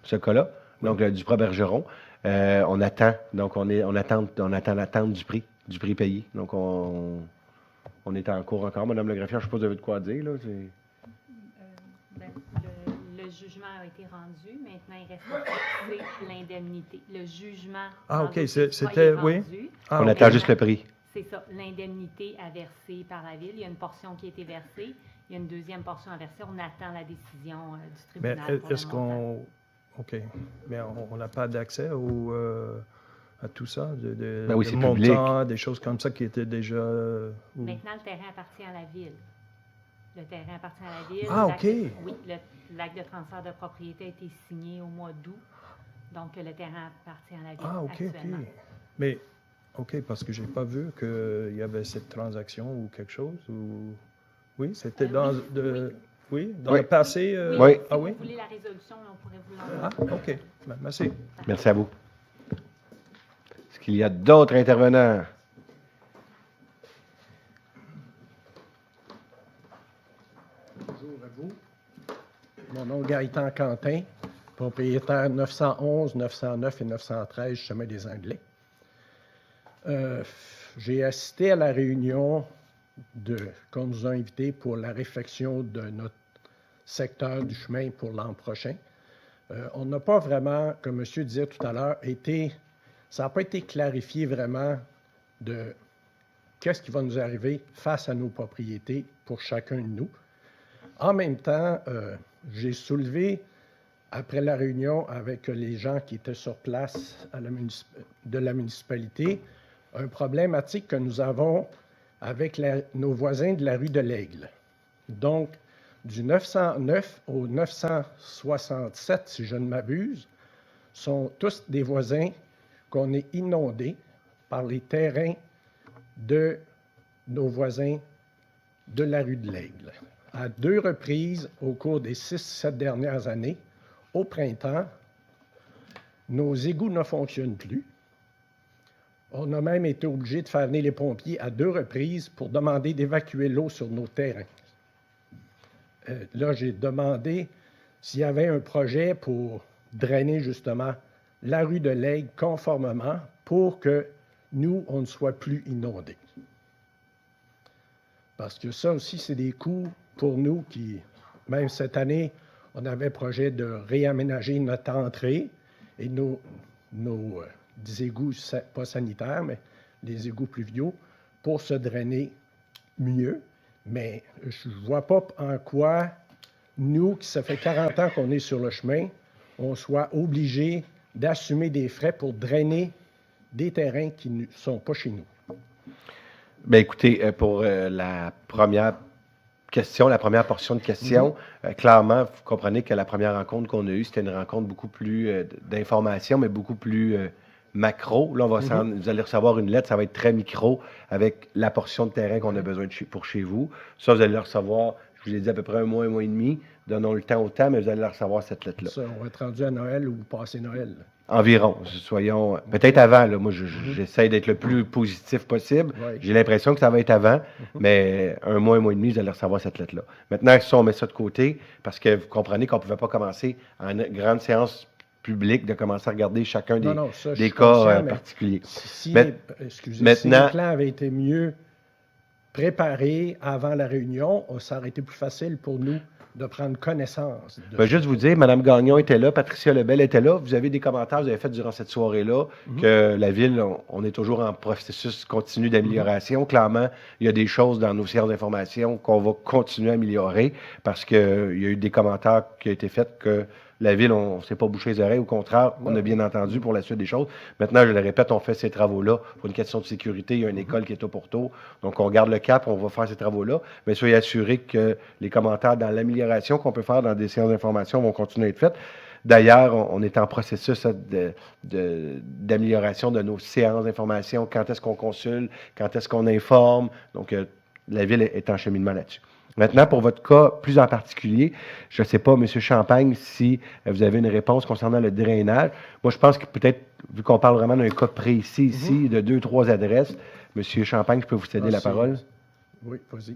Ce cas-là, donc le Duprat-Bergeron, on attend, donc on attend l'attente du prix payé. Donc on est en cours encore. Madame le greffier, je ne sais pas si vous avez de quoi dire, là. Le jugement a été rendu. Maintenant, il reste à fixer l'indemnité. Le jugement. Ah, OK. C'était, oui. On attend juste le prix. C'est ça. L'indemnité à verser par la ville. Il y a une portion qui a été versée. Il y a une deuxième portion à verser. On attend la décision du tribunal. Mais est-ce qu'on. OK. Mais on n'a pas d'accès à tout ça? Ben oui, c'est montants, des choses comme ça qui étaient déjà. Maintenant, le terrain appartient à la ville. Le terrain appartient à la ville. Ah, OK. Oui, l'acte de transfert de propriété a été signé au mois d'août. Donc, le terrain appartient à la ville Ah, OK, actuellement. OK. Mais, OK, parce que je n'ai pas vu qu'il y avait cette transaction ou quelque chose. Ou... Oui, c'était dans, oui, dans Oui. le passé. Oui. Si Ah vous oui? voulez la résolution, là, on pourrait vous l'envoyer. Ah, OK. Merci. Merci à vous. Est-ce qu'il y a d'autres intervenants? Bonjour à vous. Mon nom est Gaëtan Quentin, propriétaire 911, 909 et 913 Chemin des Anglais. J'ai assisté à la réunion qu'on nous a invité pour la réflexion de notre secteur du chemin pour l'an prochain. On n'a pas vraiment, comme monsieur disait tout à l'heure, ça n'a pas été clarifié vraiment de qu'est-ce qui va nous arriver face à nos propriétés pour chacun de nous. En même temps, j'ai soulevé, après la réunion avec les gens qui étaient sur place de la municipalité, un problématique que nous avons avec nos voisins de la rue de l'Aigle. Donc, du 909 au 967, si je ne m'abuse, sont tous des voisins qu'on est inondés par les terrains de nos voisins de la rue de l'Aigle. À 2 reprises au cours des 6-7 dernières années, au printemps, nos égouts ne fonctionnent plus. On a même été obligé de faire venir les pompiers à 2 reprises pour demander d'évacuer l'eau sur nos terrains. Là, j'ai demandé s'il y avait un projet pour drainer justement la rue de l'Aigle conformément pour que nous, on ne soit plus inondés. Parce que ça aussi, c'est des coûts pour nous qui, même cette année, on avait projet de réaménager notre entrée et nos des égouts, pas sanitaires, mais les égouts pluviaux, pour se drainer mieux. Mais je ne vois pas en quoi, nous, qui ça fait 40 ans qu'on est sur le chemin, on soit obligés d'assumer des frais pour drainer des terrains qui ne sont pas chez nous. Bien, écoutez, pour la première question, la première portion de questions, clairement, vous comprenez que la première rencontre qu'on a eue, c'était une rencontre beaucoup plus d'information, mais beaucoup plus macro. Là, vous allez recevoir une lettre, ça va être très micro, avec la portion de terrain qu'on a besoin pour chez vous. Ça, vous allez le recevoir, je vous l'ai dit, à peu près un mois et demi. Donnons le temps au temps, mais vous allez recevoir cette lettre-là. Ça, on va être rendu à Noël ou passer Noël. Environ, soyons... Peut-être avant, là. Moi, j'essaie d'être le plus positif possible. Oui. J'ai l'impression que ça va être avant, mais un mois et demi, vous allez recevoir cette lettre-là. Maintenant, si on met ça de côté, parce que vous comprenez qu'on ne pouvait pas commencer en grande séance publique, de commencer à regarder chacun des cas particuliers. Si maintenant, le plan avait été mieux préparé avant la réunion, ça aurait été plus facile pour nous de prendre connaissance. Je vais juste vous dire, Mme Gagnon était là, Patricia Lebel était là. Vous avez des commentaires que vous avez fait durant cette soirée-là, que la Ville, on est toujours en processus continu d'amélioration. Clairement, il y a des choses dans nos séances d'information qu'on va continuer à améliorer parce qu'il y a eu des commentaires qui ont été faits que la Ville, on ne s'est pas bouché les oreilles. Au contraire, on a bien entendu pour la suite des choses. Maintenant, je le répète, on fait ces travaux-là pour une question de sécurité. Il y a une école qui est au pourtour. Donc, on garde le cap, on va faire ces travaux-là. Mais soyez assurés que les commentaires dans l'amélioration qu'on peut faire dans des séances d'information vont continuer à être faits. D'ailleurs, on est en processus d'amélioration de nos séances d'information. Quand est-ce qu'on consulte? Quand est-ce qu'on informe? Donc, la Ville est en cheminement là-dessus. Maintenant, pour votre cas plus en particulier, je ne sais pas, M. Champagne, si vous avez une réponse concernant le drainage. Moi, je pense que peut-être, vu qu'on parle vraiment d'un cas précis ici, de 2-3 adresses, M. Champagne, je peux vous céder la parole? Oui, vas-y.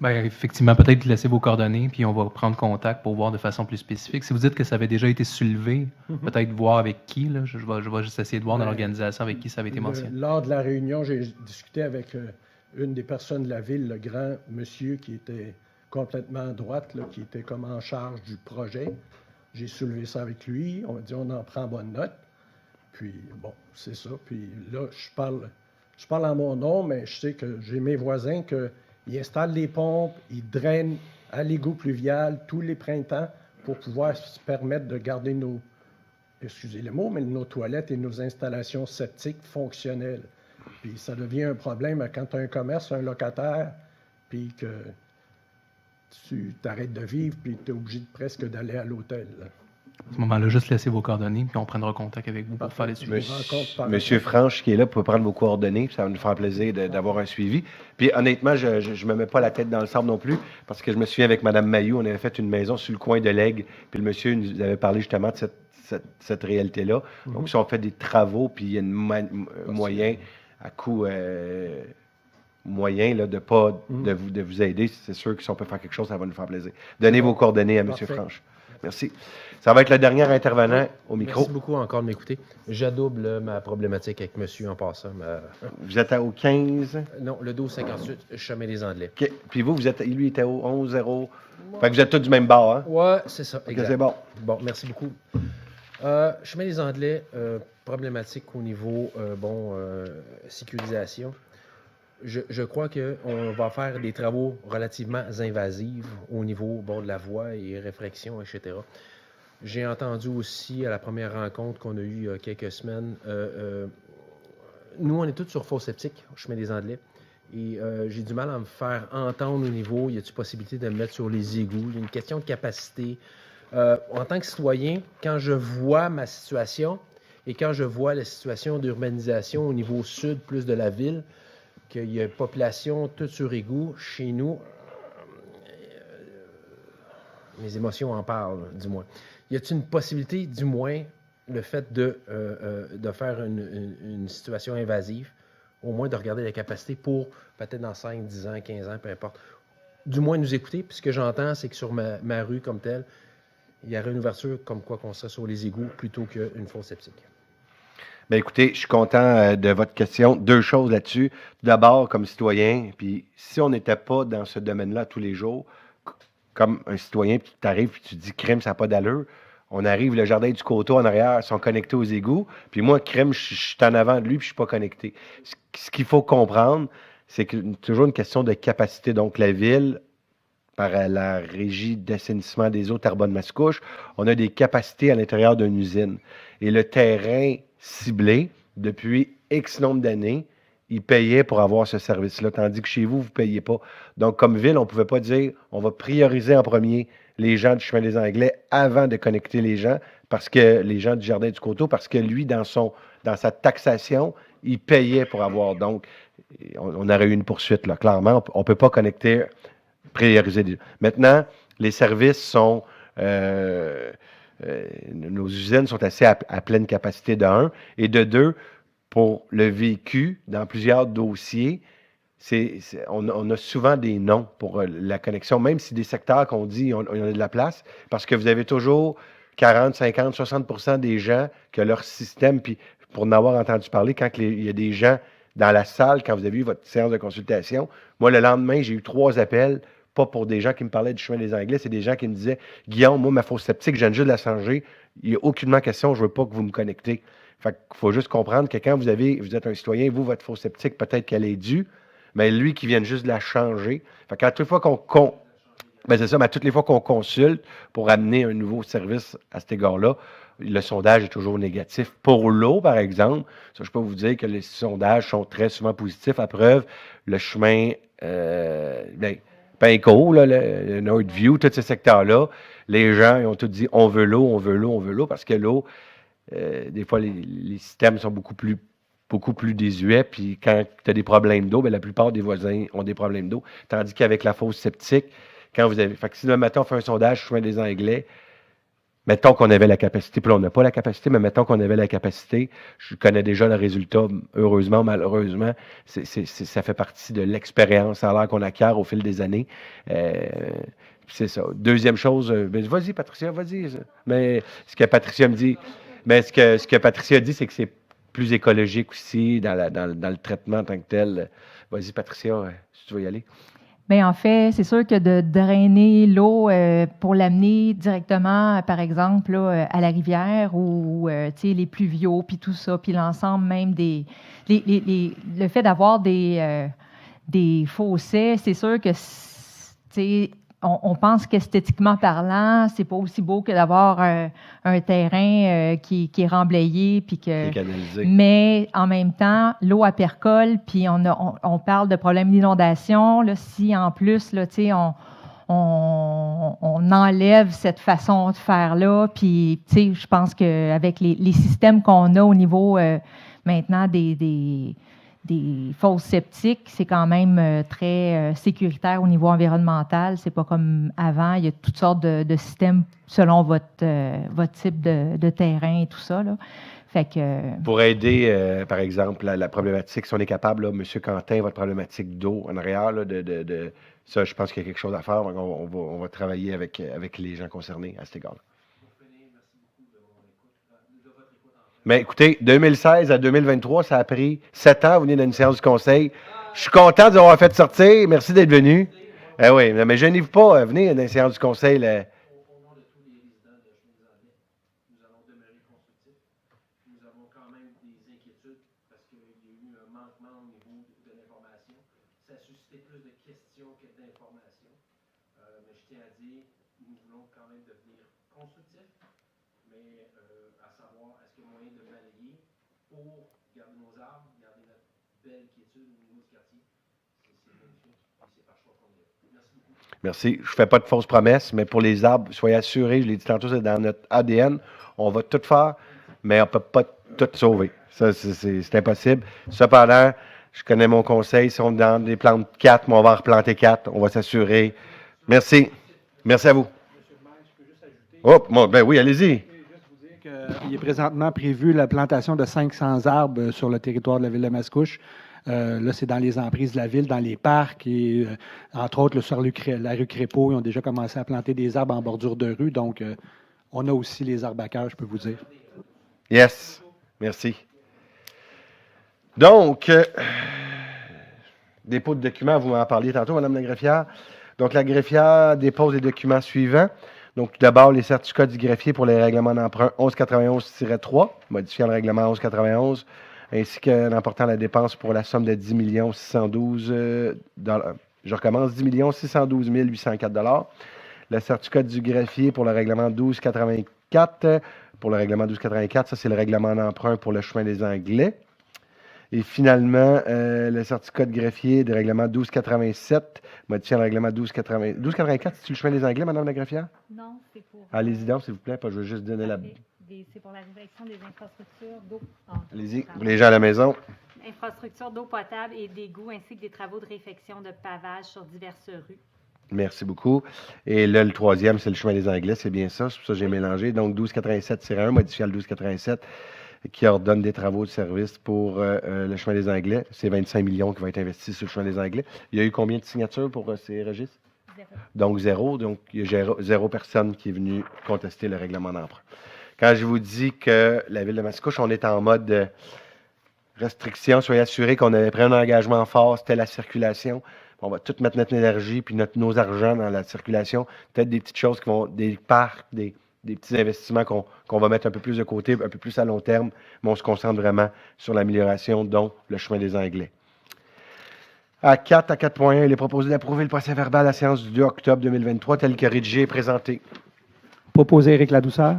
Bien, effectivement, peut-être laisser vos coordonnées, puis on va prendre contact pour voir de façon plus spécifique. Si vous dites que ça avait déjà été soulevé, peut-être voir avec qui. Là, je vais juste essayer de voir dans l'organisation avec qui ça avait été mentionné. Lors de la réunion, j'ai discuté avec une des personnes de la Ville, le grand monsieur qui était complètement à droite, là, qui était comme en charge du projet. J'ai soulevé ça avec lui. On a dit on en prend bonne note. Puis, bon, c'est ça. Puis là, je parle en mon nom, mais je sais que j'ai mes voisins qu'ils installent des pompes, ils drainent à l'égout pluvial tous les printemps pour pouvoir se permettre de garder excusez le mot, mais nos toilettes et nos installations septiques fonctionnelles. Puis ça devient un problème quand tu as un commerce, un locataire, puis que tu t'arrêtes de vivre, puis tu es obligé presque d'aller à l'hôtel. À ce moment-là, juste laissez vos coordonnées, puis on prendra contact avec vous pour faire les suivis. Monsieur Franche, qui est là, peut prendre vos coordonnées, puis ça va nous faire plaisir d'avoir un suivi. Puis honnêtement, je ne me mets pas la tête dans le sable non plus, parce que je me souviens avec Mme Mailloux, on avait fait une maison sur le coin de l'Aigle, puis le monsieur nous avait parlé justement de cette réalité-là. Donc, si on fait des travaux, puis il y a un moyen, à coût moyen, là, de vous aider, c'est sûr que si on peut faire quelque chose, ça va nous faire plaisir. Donnez vos coordonnées à M. Franche. Merci. Ça va être le dernier intervenant au micro. Merci beaucoup encore de m'écouter. J'adouble ma problématique avec monsieur en passant. Vous êtes au 15? Non, le 1258, chemin des Anglais. OK. Puis vous, lui, était au 11-0. Fait que vous êtes tous du même bar, hein? Ouais, c'est ça. Okay, c'est bon. Bon, merci beaucoup. Chemin des Anglais, problématique au niveau, sécurisation. Je crois qu'on va faire des travaux relativement invasifs au niveau de la voie et réfraction, etc. J'ai entendu aussi à la première rencontre qu'on a eue il y a quelques semaines, nous, on est tous sur faux septique au chemin des Anglais. Et j'ai du mal à me faire entendre au niveau, y a-t-il possibilité de me mettre sur les égouts? Il y a une question de capacité. En tant que citoyen, quand je vois ma situation et quand je vois la situation d'urbanisation au niveau sud, plus de la ville, qu'il y a une population toute sur égout, chez nous, mes émotions en parlent, du moins. Y a-t-il une possibilité, du moins, le fait de faire une situation invasive, au moins de regarder la capacité pour peut-être dans 5, 10 ans, 15 ans, peu importe, du moins nous écouter, puis ce que j'entends, c'est que sur ma rue comme telle, il y aurait une ouverture comme quoi qu'on serait sur les égouts plutôt qu'une fosse septique. Bien, écoutez, je suis content de votre question. Deux choses là-dessus. D'abord, comme citoyen, puis si on n'était pas dans ce domaine-là tous les jours, comme un citoyen, puis tu arrives, puis tu te dis, crème, ça n'a pas d'allure. On arrive, le jardin du coteau en arrière, ils sont connectés aux égouts. Puis moi, crème, je suis en avant de lui, puis je ne suis pas connecté. Ce qu'il faut comprendre, c'est que toujours une question de capacité. Donc, la ville, par la régie d'assainissement des eaux Terrebonne-Mascouche, on a des capacités à l'intérieur d'une usine. Et le terrain ciblé, depuis X nombre d'années, il payait pour avoir ce service-là, tandis que chez vous, vous ne payez pas. Donc, comme ville, on ne pouvait pas dire on va prioriser en premier les gens du chemin des Anglais avant de connecter les gens, parce que les gens du jardin du coteau, parce que lui, dans sa taxation, il payait pour avoir. Donc, on aurait eu une poursuite, là. Clairement, on ne peut pas connecter, prioriser. Maintenant, les services sont... nos usines sont assez à pleine capacité de 1. Et de 2, pour le vécu, dans plusieurs dossiers, on a souvent des noms pour la connexion, même si des secteurs qu'on dit on a de la place, parce que vous avez toujours 40, 50, 60% des gens que leur système, puis pour en avoir entendu parler, quand il y a des gens dans la salle, quand vous avez eu votre séance de consultation, moi, le lendemain, j'ai eu 3 appels, pas pour des gens qui me parlaient du chemin des Anglais, c'est des gens qui me disaient « Guillaume, moi, ma fosse septique, je viens juste de la changer, il n'y a aucunement question, je ne veux pas que vous me connectez. » Fait qu'il faut juste comprendre que quand vous êtes un citoyen, vous, votre fosse septique, peut-être qu'elle est due, mais lui qui vient juste de la changer. Fait qu'à toutes les fois toutes les fois qu'on consulte pour amener un nouveau service à cet égard-là, le sondage est toujours négatif. Pour l'eau, par exemple, ça, je peux vous dire que les sondages sont très souvent positifs. À preuve, le chemin Pinco, le Northview, tous ces secteurs-là, les gens ils ont tous dit on veut l'eau, on veut l'eau, on veut l'eau, parce que l'eau, des fois, les systèmes sont beaucoup plus désuets, puis quand tu as des problèmes d'eau, bien, la plupart des voisins ont des problèmes d'eau. Tandis qu'avec la fosse septique, quand vous avez. Fait que si le matin on fait un sondage sur chemin des Anglais, mettons qu'on avait la capacité, puis là, on n'a pas la capacité, mais mettons qu'on avait la capacité, je connais déjà le résultat, heureusement, malheureusement, ça fait partie de l'expérience, ça a l'air qu'on acquiert au fil des années. C'est ça. Deuxième chose, vas-y, Patricia, vas-y. Mais ce que Patricia me dit, ce que Patricia dit, c'est que c'est plus écologique aussi dans le traitement en tant que tel. Vas-y, Patricia, si tu veux y aller. Bien, en fait, c'est sûr que de drainer l'eau pour l'amener directement, par exemple, là, à la rivière ou les pluviaux, puis tout ça, puis l'ensemble même le fait d'avoir des fossés, c'est sûr que on pense qu'esthétiquement parlant, c'est pas aussi beau que d'avoir un terrain qui est remblayé. Puis que, mais en même temps, l'eau à percole, puis on parle de problèmes d'inondation. Si en plus, là, on on enlève cette façon de faire-là. Puis, tu sais, je pense qu'avec les systèmes qu'on a au niveau maintenant des fosses septiques, c'est quand même très sécuritaire au niveau environnemental. C'est pas comme avant. Il y a toutes sortes de systèmes selon votre type de terrain et tout ça, là. Fait que, Pour aider, par exemple, la problématique, si on est capable, là, M. Quentin, votre problématique d'eau en arrière, là, ça, je pense qu'il y a quelque chose à faire. Donc on va travailler avec les gens concernés à cet égard-là. Mais écoutez, 2016 à 2023, ça a pris 7 ans. Vous venez d'une séance du conseil. Je suis content de vous avoir fait sortir. Merci d'être venu. Oui, mais gênez-vous pas. Venez d'une séance du conseil. Là. Merci. Je ne fais pas de fausses promesses, mais pour les arbres, soyez assurés, je l'ai dit tantôt, c'est dans notre ADN. On va tout faire, mais on ne peut pas tout sauver. Ça, c'est impossible. Cependant, je connais mon conseil. Si on est dans des plantes 4, mais on va en replanter 4. On va s'assurer. Merci. Merci à vous. Oh, ben oui, allez-y. Il est présentement prévu la plantation de 500 arbres sur le territoire de la ville de Mascouche. Là, c'est dans les emprises de la ville, dans les parcs et, entre autres, sur la rue Crépeau, ils ont déjà commencé à planter des arbres en bordure de rue. Donc, on a aussi les arbres à cœur, je peux vous dire. Yes. Merci. Donc, dépôt de documents, vous m'en parliez tantôt, Mme la greffière. Donc, la greffière dépose les documents suivants. Donc, tout d'abord, les certificats du greffier pour les règlements d'emprunt 1191-3, modifiant le règlement 1191, ainsi que l'emportant la dépense pour la somme de 10 612 je recommence, 10 612 804 Le certificat du greffier pour le règlement 1284. Pour le règlement 1284, ça, c'est le règlement d'emprunt pour le chemin des Anglais. Et finalement, le certificat de greffier du règlement 1287, modifiant le règlement 1284, c'est-tu le chemin des Anglais, Mme la greffière? Non, c'est pour... Allez-y donc, s'il vous plaît, je veux juste donner la... C'est pour la réfection des infrastructures d'eau. Allez-y, pour les gens à la maison. Infrastructures d'eau potable et d'égouts, ainsi que des travaux de réfection de pavage sur diverses rues. Merci beaucoup. Et là, le troisième, c'est le chemin des Anglais, c'est bien ça, c'est pour ça que j'ai mélangé. Donc, 1287-1, modifiant le 1287, qui ordonne des travaux de service pour le chemin des Anglais. C'est 25 millions qui vont être investis sur le chemin des Anglais. Il y a eu combien de signatures pour ces registres? Donc, zéro. Donc, il y a zéro personne qui est venue contester le règlement d'emprunt. Quand je vous dis que la ville de Mascouche, on est en mode restriction, soyez assurés qu'on avait pris un engagement fort, c'était la circulation. On va tout mettre notre énergie puis nos argents dans la circulation. Peut-être des petites choses qui vont, des parcs, des petits investissements qu'on va mettre un peu plus de côté, un peu plus à long terme, mais on se concentre vraiment sur l'amélioration, dont le chemin des Anglais. À 4.1, il est proposé d'approuver le procès-verbal à la séance du 2 octobre 2023 tel que rédigé et présenté. Proposé Éric Ladouceur.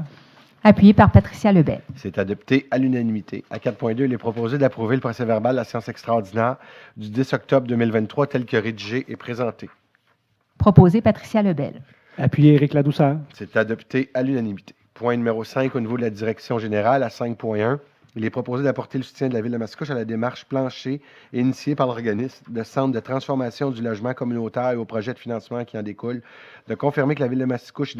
Appuyé par Patricia Lebel. C'est adopté à l'unanimité. À 4.2, il est proposé d'approuver le procès-verbal de la séance extraordinaire du 10 octobre 2023 tel que rédigé et présenté. Proposé Patricia Lebel. Appuyé Éric Ladouceur. C'est adopté à l'unanimité. Point numéro 5, au niveau de la direction générale, à 5.1, il est proposé d'apporter le soutien de la Ville de Mascouche à la démarche planchée initiée par l'organisme de Centre de transformation du logement communautaire et au projet de financement qui en découle, de confirmer que la Ville de Mascouche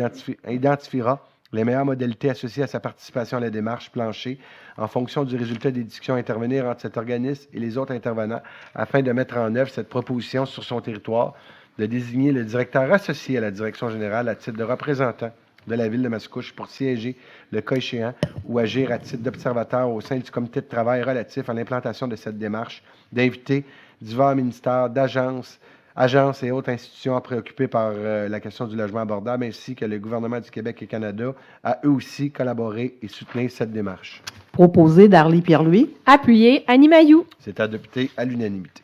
identifiera les meilleures modalités associées à sa participation à la démarche planchée en fonction du résultat des discussions à intervenir entre cet organisme et les autres intervenants afin de mettre en œuvre cette proposition sur son territoire, de désigner le directeur associé à la direction générale à titre de représentant de la Ville de Mascouche pour siéger, le cas échéant, ou agir à titre d'observateur au sein du comité de travail relatif à l'implantation de cette démarche, d'inviter divers ministères, agences et autres institutions préoccupées par la question du logement abordable, ainsi que le gouvernement du Québec et Canada, à eux aussi collaborer et soutenir cette démarche. Proposé Darly Pierre-Louis. Appuyé Annie Mailloux. C'est adopté à l'unanimité.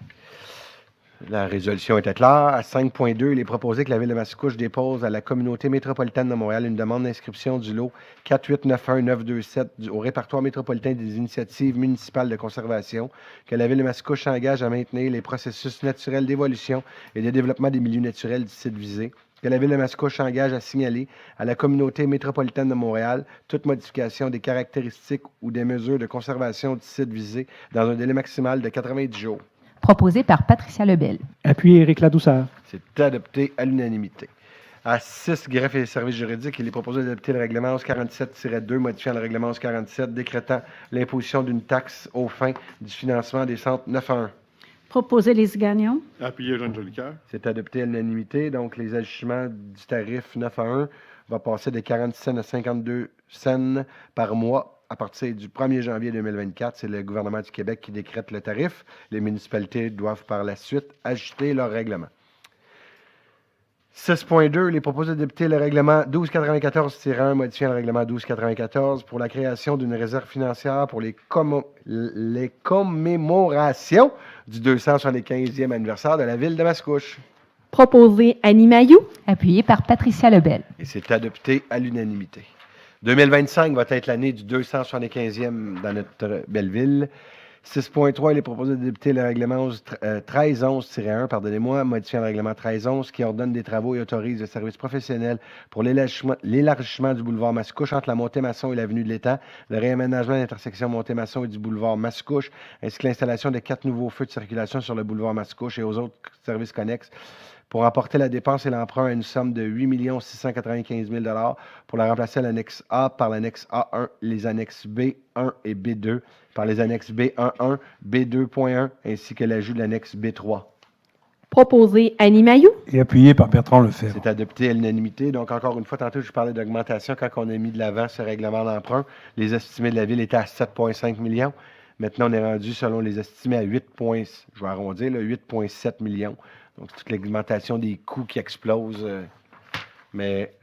La résolution était claire. À 5.2, il est proposé que la Ville de Mascouche dépose à la communauté métropolitaine de Montréal une demande d'inscription du lot 4891927 au répertoire métropolitain des initiatives municipales de conservation, que la Ville de Mascouche s'engage à maintenir les processus naturels d'évolution et de développement des milieux naturels du site visé, que la Ville de Mascouche s'engage à signaler à la communauté métropolitaine de Montréal toute modification des caractéristiques ou des mesures de conservation du site visé dans un délai maximal de 90 jours. Proposé par Patricia Lebel. Appuyé Éric Ladouceur. C'est adopté à l'unanimité. À 6, greffe et services juridiques, il est proposé d'adopter le règlement 1147-2, modifiant le règlement 1147, décrétant l'imposition d'une taxe aux fins du financement des centres 9 à 1. Proposé Lise Gagnon. Appuyé Jean Jolicoeur. C'est adopté à l'unanimité. Donc, les ajustements du tarif 9 à 1 va passer de 40 cents à 52 cents par mois à partir du 1er janvier 2024. C'est le gouvernement du Québec qui décrète le tarif. Les municipalités doivent par la suite ajuster leur règlement. 6.2, il est proposé d'adopter le règlement 1294-1, modifiant le règlement 1294 pour la création d'une réserve financière pour les commémorations du 275e anniversaire de la Ville de Mascouche. Proposé Annie Mailloux. Appuyé par Patricia Lebel. Et c'est adopté à l'unanimité. 2025 va être l'année du 275e dans notre belle ville. 6.3, il est proposé d'adopter le règlement 1311-1, modifiant le règlement 1311 qui ordonne des travaux et autorise le service professionnel pour l'élargissement du boulevard Mascouche entre la Montée-Masson et l'avenue de l'Étang, le réaménagement de l'intersection Montée-Masson et du boulevard Mascouche, ainsi que l'installation de 4 nouveaux feux de circulation sur le boulevard Mascouche et aux autres services connexes pour emporter la dépense et l'emprunt à une somme de 8 695 000 pour la remplacer à l'annexe A par l'annexe A1, les annexes B1 et B2 par les annexes B11, B2.1 ainsi que l'ajout de l'annexe B3. Proposé Annie Mailloux. Et appuyé par Bertrand Lefebvre. C'est adopté à l'unanimité. Donc, encore une fois, tantôt, je parlais d'augmentation quand on a mis de l'avant ce règlement d'emprunt. Les estimés de la Ville étaient à 7,5 millions. Maintenant, on est rendu, selon les estimés, à 8,7 millions. Donc, toute l'augmentation des coûts qui explosent. Mais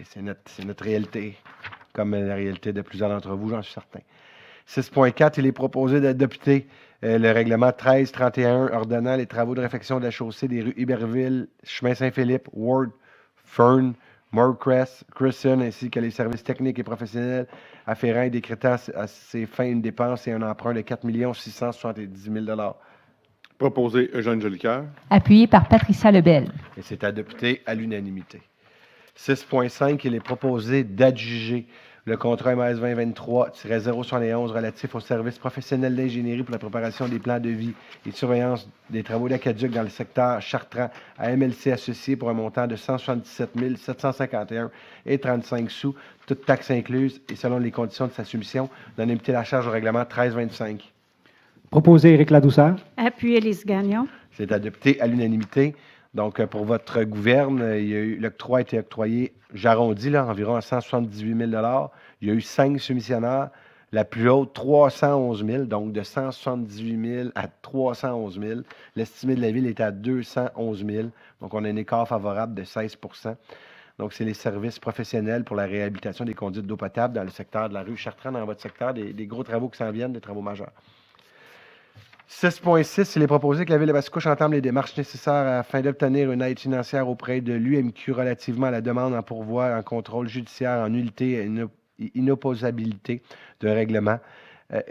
c'est notre réalité, comme la réalité de plusieurs d'entre vous, j'en suis certain. 6.4, il est proposé d'adopter le règlement 1331 ordonnant les travaux de réfection de la chaussée des rues Iberville, Chemin Saint-Philippe, Ward, Fern, Moorcrest, Crescent, ainsi que les services techniques et professionnels afférents et décrétant à ces fins une dépense et un emprunt de 4 670 000 $. Proposé Eugène Jolicoeur. Appuyé par Patricia Lebel. Et c'est adopté à l'unanimité. 6.5, il est proposé d'adjuger le contrat MS 2023-071 relatif au service professionnel d'ingénierie pour la préparation des plans de vie et de surveillance des travaux d'aqueduc dans le secteur Chartrand à MLC Associés pour un montant de 177 751,35 $, toutes taxes incluses et selon les conditions de sa soumission, d'en imputer la charge au règlement 1325. Proposé Éric Ladouceur. Appuyé Lise Gagnon. C'est adopté à l'unanimité. Donc, pour votre gouverne, l'octroi a été octroyé, j'arrondis, environ à 178 000 $. Il y a eu 5 soumissionnaires. La plus haute, 311 000 $, donc de 178 000 à 311 000 $. L'estimé de la Ville est à 211 000 $. Donc, on a un écart favorable de 16 %. Donc, c'est les services professionnels pour la réhabilitation des conduites d'eau potable dans le secteur de la rue Chartrand, dans votre secteur, des gros travaux qui s'en viennent, des travaux majeurs. 6.6, il est proposé que la Ville de Mascouche entame les démarches nécessaires afin d'obtenir une aide financière auprès de l'UMQ relativement à la demande en pourvoi en contrôle judiciaire en nullité et inopposabilité de règlement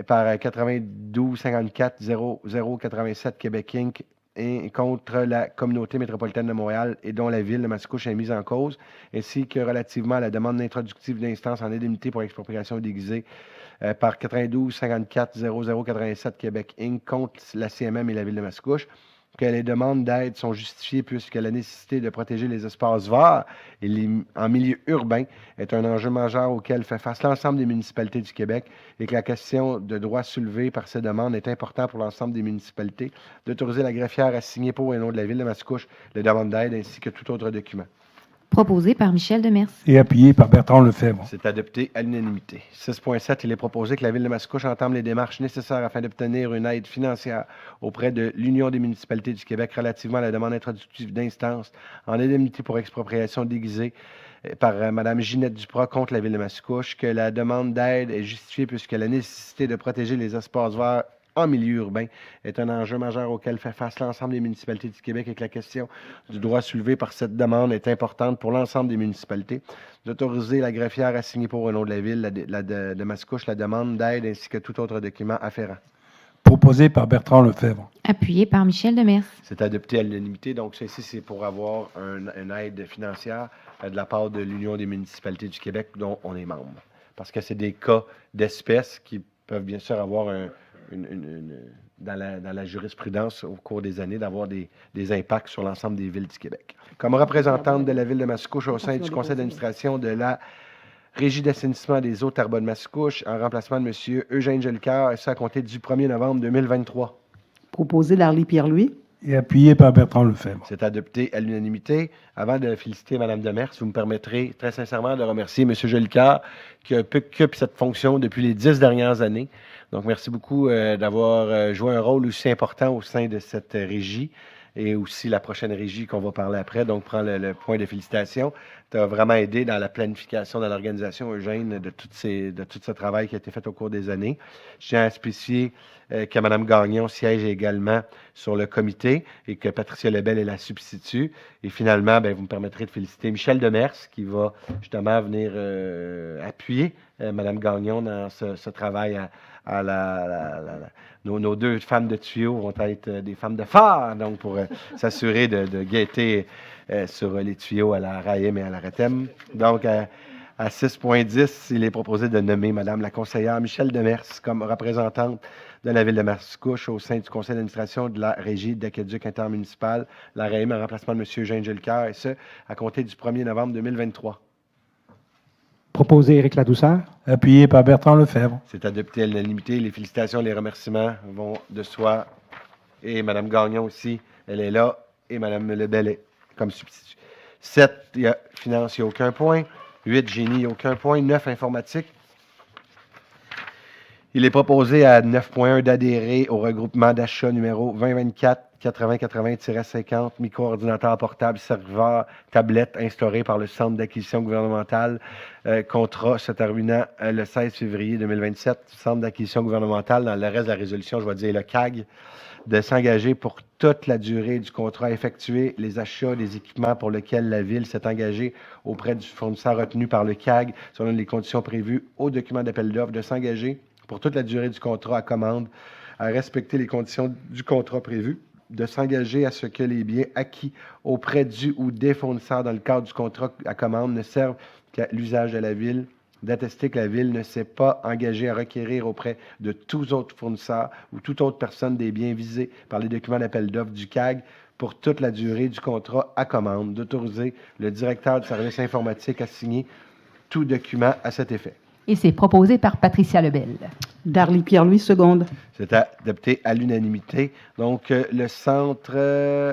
par 92-54-00-87 Québec Inc. et contre la communauté métropolitaine de Montréal et dont la Ville de Mascouche est mise en cause, ainsi que relativement à la demande introductive d'instance en indemnité pour expropriation déguisée par 92-54-00-87 Québec Inc. contre la CMM et la Ville de Mascouche, que les demandes d'aide sont justifiées puisque la nécessité de protéger les espaces verts en milieu urbain est un enjeu majeur auquel fait face l'ensemble des municipalités du Québec et que la question de droits soulevés par ces demandes est importante pour l'ensemble des municipalités d'autoriser la greffière à signer pour et nom de la Ville de Mascouche les demandes d'aide ainsi que tout autre document. Proposé par Michel Demers. Et appuyé par Bertrand Lefebvre. C'est adopté à l'unanimité. 6.7, il est proposé que la Ville de Mascouche entame les démarches nécessaires afin d'obtenir une aide financière auprès de l'Union des municipalités du Québec relativement à la demande introductive d'instance en indemnité pour expropriation déguisée par Mme Ginette Duprat contre la Ville de Mascouche, que la demande d'aide est justifiée puisque la nécessité de protéger les espaces verts en milieu urbain est un enjeu majeur auquel fait face l'ensemble des municipalités du Québec et que la question du droit soulevé par cette demande est importante pour l'ensemble des municipalités. D'autoriser la greffière à signer pour au nom de la Ville de Mascouche la demande d'aide ainsi que tout autre document afférent. Proposé par Bertrand Lefebvre. Appuyé par Michel Demers. C'est adopté à l'unanimité. Donc, ça ici, c'est pour avoir une aide financière de la part de l'Union des municipalités du Québec dont on est membre. Parce que c'est des cas d'espèces qui peuvent bien sûr avoir dans la jurisprudence au cours des années, d'avoir des impacts sur l'ensemble des villes du Québec. Comme représentante de la ville de Mascouche au sein du conseil d'administration de la Régie d'assainissement des eaux Terrebonne-Mascouche, en remplacement de M. Eugène Jolicoeur, et ça à compter du 1er novembre 2023. Proposé Darly Pierre-Louis. Et appuyé par Bertrand Lefebvre. C'est adopté à l'unanimité. Avant de féliciter Mme Demers, vous me permettrez très sincèrement de remercier M. Jolicoeur qui occupe cette fonction depuis les 10 dernières années. Donc, merci beaucoup d'avoir joué un rôle aussi important au sein de cette régie et aussi la prochaine régie qu'on va parler après. Donc, prends le point de félicitations. Tu as vraiment aidé dans la planification, dans l'organisation, Eugène, de tout ce travail qui a été fait au cours des années. Je tiens à spécifier que Mme Gagnon siège également sur le comité et que Patricia Lebel est la substitut. Et finalement, vous me permettrez de féliciter Michel Demers qui va justement venir appuyer Mme Gagnon dans ce travail nos deux femmes de tuyaux vont être des femmes de phare, donc pour s'assurer de guetter sur les tuyaux à la RAIM et à la RETEM. Donc, à 6.10, il est proposé de nommer Mme la conseillère Michel Demers comme représentante de la ville de Mascouche au sein du conseil d'administration de la Régie d'aqueduc intermunicipal, la RAIM, en remplacement de M. Eugène Jolicoeur, et ce, à compter du 1er novembre 2023. Proposé Éric Ladouceur. Appuyé par Bertrand Lefebvre. C'est adopté à l'unanimité. Les félicitations, les remerciements vont de soi. Et Mme Gagnon aussi, elle est là. Et Mme Lebel est comme substitut. 7, finance, il n'y a aucun point. 8, génie, il n'y a aucun point. 9, informatique. Il est proposé à 9.1 d'adhérer au regroupement d'achat numéro 2024 8080-50, micro-ordinateur portable, serveur, tablette instauré par le Centre d'acquisition gouvernementale. Contrat se terminant le 16 février 2027. Centre d'acquisition gouvernementale, dans le reste de la résolution, je vais dire le CAG, de s'engager pour toute la durée du contrat à effectuer les achats des équipements pour lesquels la Ville s'est engagée auprès du fournisseur retenu par le CAG, selon les conditions prévues au document d'appel d'offres, de s'engager pour toute la durée du contrat à commande à respecter les conditions du contrat prévu, de s'engager à ce que les biens acquis auprès du ou des fournisseurs dans le cadre du contrat à commande ne servent qu'à l'usage de la Ville, d'attester que la Ville ne s'est pas engagée à requérir auprès de tous autres fournisseurs ou toute autre personne des biens visés par les documents d'appel d'offres du CAG pour toute la durée du contrat à commande, d'autoriser le directeur du service informatique à signer tout document à cet effet. Et c'est proposé par Patricia Lebel. Darly Pierre-Louis, seconde. C'est adopté à l'unanimité. Donc, le centre,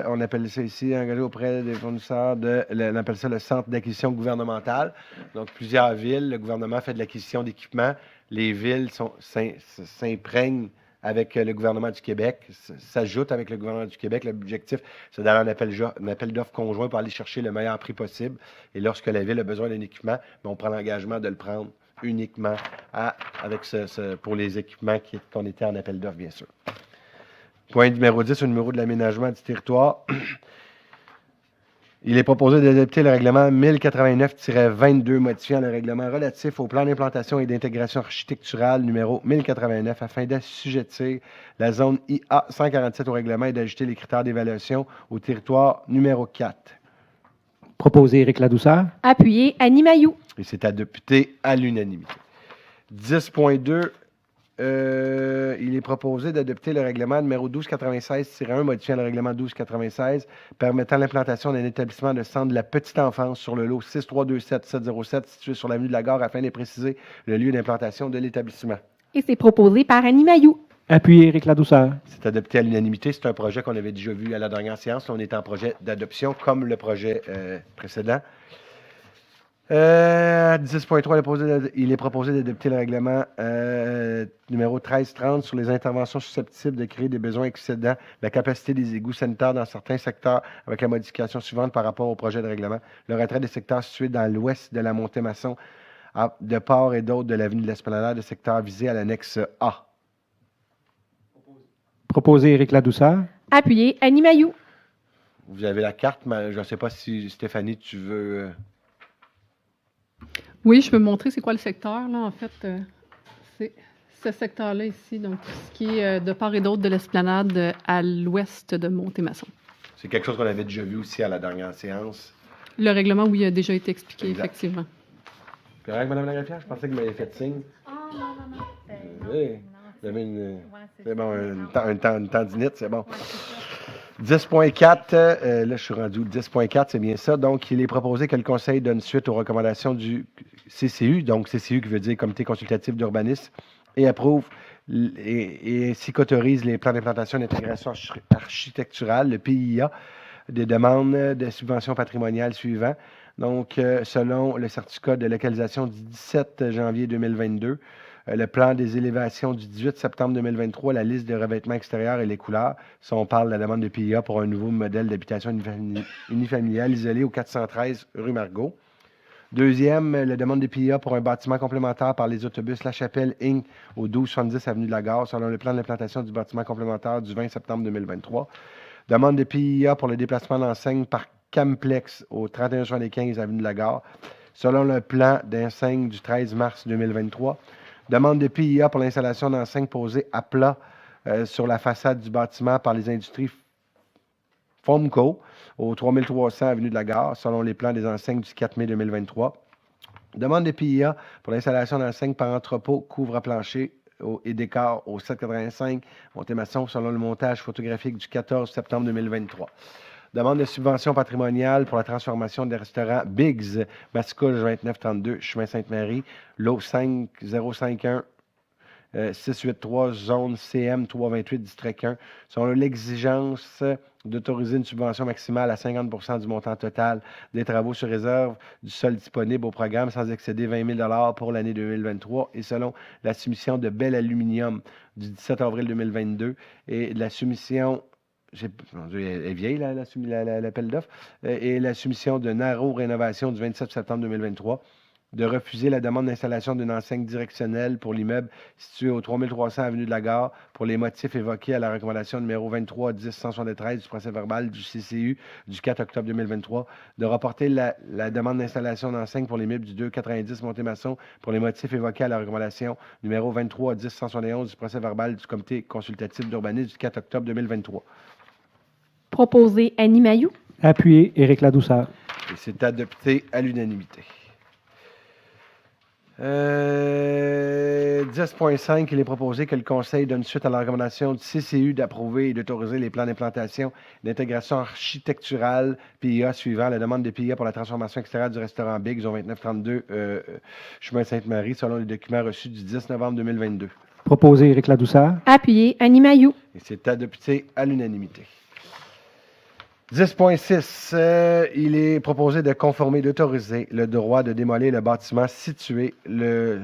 on appelle ça ici, engagé auprès des fournisseurs on appelle ça le centre d'acquisition gouvernementale. Donc, plusieurs villes, le gouvernement fait de l'acquisition d'équipements. Les villes s'imprègnent avec le gouvernement du Québec, s'ajoutent avec le gouvernement du Québec. L'objectif, c'est d'aller en appel d'offres conjoint pour aller chercher le meilleur prix possible. Et lorsque la ville a besoin d'un équipement, on prend l'engagement de le prendre uniquement pour les équipements qu'on était en appel d'offres, bien sûr. Point numéro 10, au numéro de l'aménagement du territoire. Il est proposé d'adopter le règlement 1089-22 modifiant le règlement relatif au plan d'implantation et d'intégration architecturale numéro 1089 afin d'assujettir la zone IA 147 au règlement et d'ajouter les critères d'évaluation au territoire numéro 4. Proposé Éric Ladouceur. Appuyé Annie Mailloux. Et c'est adopté à l'unanimité. 10.2, il est proposé d'adopter le règlement numéro 1296-1 modifiant le règlement 1296 permettant l'implantation d'un établissement de centre de la petite enfance sur le lot 6327-707 situé sur l'avenue de la Gare afin de préciser le lieu d'implantation de l'établissement. Et c'est proposé par Annie Mailloux. Appuyé Éric Ladouceur. C'est adopté à l'unanimité. C'est un projet qu'on avait déjà vu à la dernière séance. On est en projet d'adoption comme le projet précédent. 10.3, il est proposé d'adopter le règlement numéro 1330 sur les interventions susceptibles de créer des besoins excédant la capacité des égouts sanitaires dans certains secteurs avec la modification suivante par rapport au projet de règlement. Le retrait des secteurs situés dans l'ouest de la Montée-Masson de part et d'autre de l'avenue de l'Esplanade, de secteurs visés à l'annexe A. Proposé Éric Ladouceur. Appuyé Annie Mailloux. Vous avez la carte, mais je ne sais pas si Stéphanie, tu veux... Oui, je peux montrer c'est quoi le secteur, là, en fait. ce secteur-là ici, donc tout ce qui est de part et d'autre de l'esplanade à l'ouest de Montémasson. C'est quelque chose qu'on avait déjà vu aussi à la dernière séance. Le règlement, oui, a déjà été expliqué, Exact. effectivement. Correct, Mme la greffière? Je pensais que vous m'aviez fait signe. Ah, non. Oui. Vous avez c'est bon, une tendinite, c'est bon. 10.4, là, je suis rendu 10.4, c'est bien ça. Donc, il est proposé que le Conseil donne suite aux recommandations du CCU, donc CCU qui veut dire Comité consultatif d'urbanisme, et approuve et ainsi qu'autorise les plans d'implantation et d'intégration architecturale, le PIA, des demandes de subventions patrimoniales suivants. Donc, selon le certificat de localisation du 17 janvier 2022, le plan des élévations du 18 septembre 2023, la liste de revêtements extérieurs et les couleurs. Si on parle de la demande de PIA pour un nouveau modèle d'habitation unifamiliale isolé au 413 rue Margot. Deuxième, la demande de PIA pour un bâtiment complémentaire par les autobus La Chapelle Inc. au 1270 avenue de la Gare, selon le plan d'implantation du bâtiment complémentaire du 20 septembre 2023. Demande de PIA pour le déplacement d'enseigne par Camplex au 3175 avenue de la Gare, selon le plan d'enseigne du 13 mars 2023. Demande de PIA pour l'installation d'enseignes posées à plat sur la façade du bâtiment par les industries Fomco au 3300 avenue de la Gare, selon les plans des enseignes du 4 mai 2023. Demande de PIA pour l'installation d'enseignes par entrepôt, couvre-plancher et décor au 785 Montémasson, selon le montage photographique du 14 septembre 2023. Demande de subvention patrimoniale pour la transformation des restaurants Biggs, Mascouche 2932, chemin Sainte-Marie, lot 5051 683, zone CM 328, district 1, selon l'exigence d'autoriser une subvention maximale à 50 du montant total des travaux sur réserve du sol disponible au programme sans excéder 20 000 pour l'année 2023 et selon la soumission de Bell Aluminium du 17 avril 2022 et la soumission elle est vieille, l'appel d'offres, et la soumission de Naro Rénovation du 27 septembre 2023, de refuser la demande d'installation d'une enseigne directionnelle pour l'immeuble situé au 3300 avenue de la Gare pour les motifs évoqués à la recommandation numéro 23-10-173 du procès-verbal du CCU du 4 octobre 2023, de rapporter la demande d'installation d'enseigne pour l'immeuble du 290 Montémasson pour les motifs évoqués à la recommandation numéro 23-10-171 du procès-verbal du comité consultatif d'urbanisme du 4 octobre 2023. Proposé Annie Mailloux. Appuyé Éric Ladouceur. Et c'est adopté à l'unanimité. 10.5, il est proposé que le Conseil donne suite à la recommandation du CCU d'approuver et d'autoriser les plans d'implantation d'intégration architecturale PIA suivant la demande de PIA pour la transformation extérieure du restaurant Biggs au 2932 chemin Sainte-Marie, selon les documents reçus du 10 novembre 2022. Proposé Éric Ladouceur. Appuyé Annie Mailloux. Et c'est adopté à l'unanimité. 10.6, il est proposé de conformer, d'autoriser le droit de démolir le bâtiment situé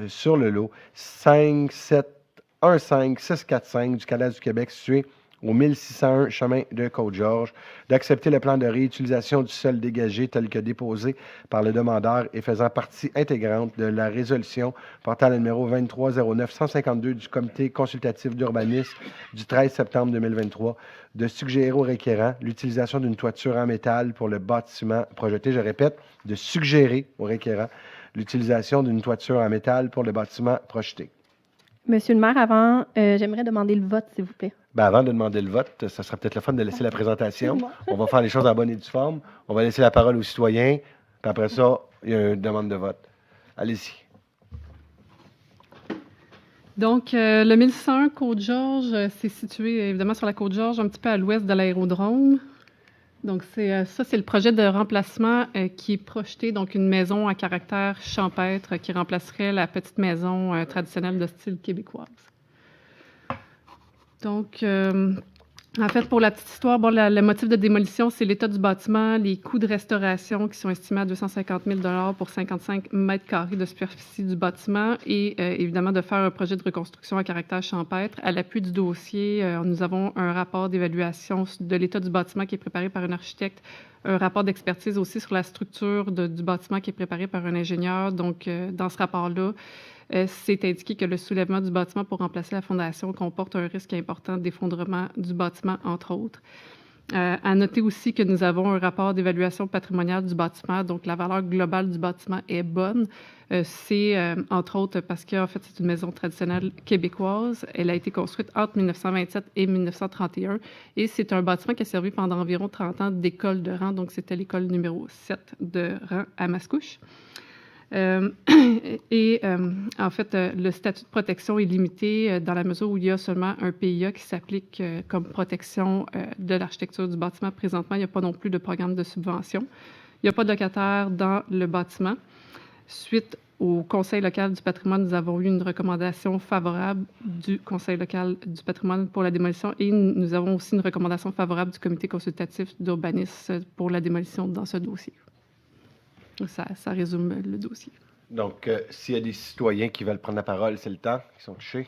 sur le lot 5715645 du Cadastre du Québec, situé au 1601 chemin de Côte-Georges, d'accepter le plan de réutilisation du sol dégagé tel que déposé par le demandeur et faisant partie intégrante de la résolution portant le numéro 2309-152 du Comité consultatif d'urbanisme du 13 septembre 2023, de suggérer au requérant l'utilisation d'une toiture en métal pour le bâtiment projeté. Je répète, de suggérer au requérant l'utilisation d'une toiture en métal pour le bâtiment projeté. Monsieur le maire, avant, j'aimerais demander le vote, s'il vous plaît. Ben avant de demander le vote, ça serait peut-être le fun de laisser la présentation. On va faire les choses en bonne et due forme. On va laisser la parole aux citoyens. Puis après ça, il y a une demande de vote. Allez-y. Donc, le 1101 Côte-Georges, c'est situé évidemment sur la Côte-Georges, un petit peu à l'ouest de l'aérodrome. Donc, c'est le projet de remplacement qui est projeté, donc une maison à caractère champêtre qui remplacerait la petite maison traditionnelle de style québécoise. Donc, en fait, pour la petite histoire, le motif de démolition, c'est l'état du bâtiment, les coûts de restauration qui sont estimés à 250 000 $ pour 55 mètres carrés de superficie du bâtiment et évidemment de faire un projet de reconstruction à caractère champêtre. À l'appui du dossier, nous avons un rapport d'évaluation de l'état du bâtiment qui est préparé par un architecte, un rapport d'expertise aussi sur la structure du bâtiment qui est préparé par un ingénieur. Donc, dans ce rapport-là, c'est indiqué que le soulèvement du bâtiment pour remplacer la fondation comporte un risque important d'effondrement du bâtiment, entre autres. À noter aussi que nous avons un rapport d'évaluation patrimoniale du bâtiment, donc la valeur globale du bâtiment est bonne. C'est entre autres parce qu'en fait, c'est une maison traditionnelle québécoise. Elle a été construite entre 1927 et 1931 et c'est un bâtiment qui a servi pendant environ 30 ans d'école de rang, donc c'était l'école numéro 7 de rang à Mascouche. En fait, le statut de protection est limité dans la mesure où il y a seulement un PIA qui s'applique comme protection de l'architecture du bâtiment. Présentement, il n'y a pas non plus de programme de subvention. Il n'y a pas de locataire dans le bâtiment. Suite au Conseil local du patrimoine, nous avons eu une recommandation favorable du Conseil local du patrimoine pour la démolition et nous avons aussi une recommandation favorable du comité consultatif d'urbanisme pour la démolition dans ce dossier. Ça résume le dossier. Donc, s'il y a des citoyens qui veulent prendre la parole, c'est le temps, qui sont touchés.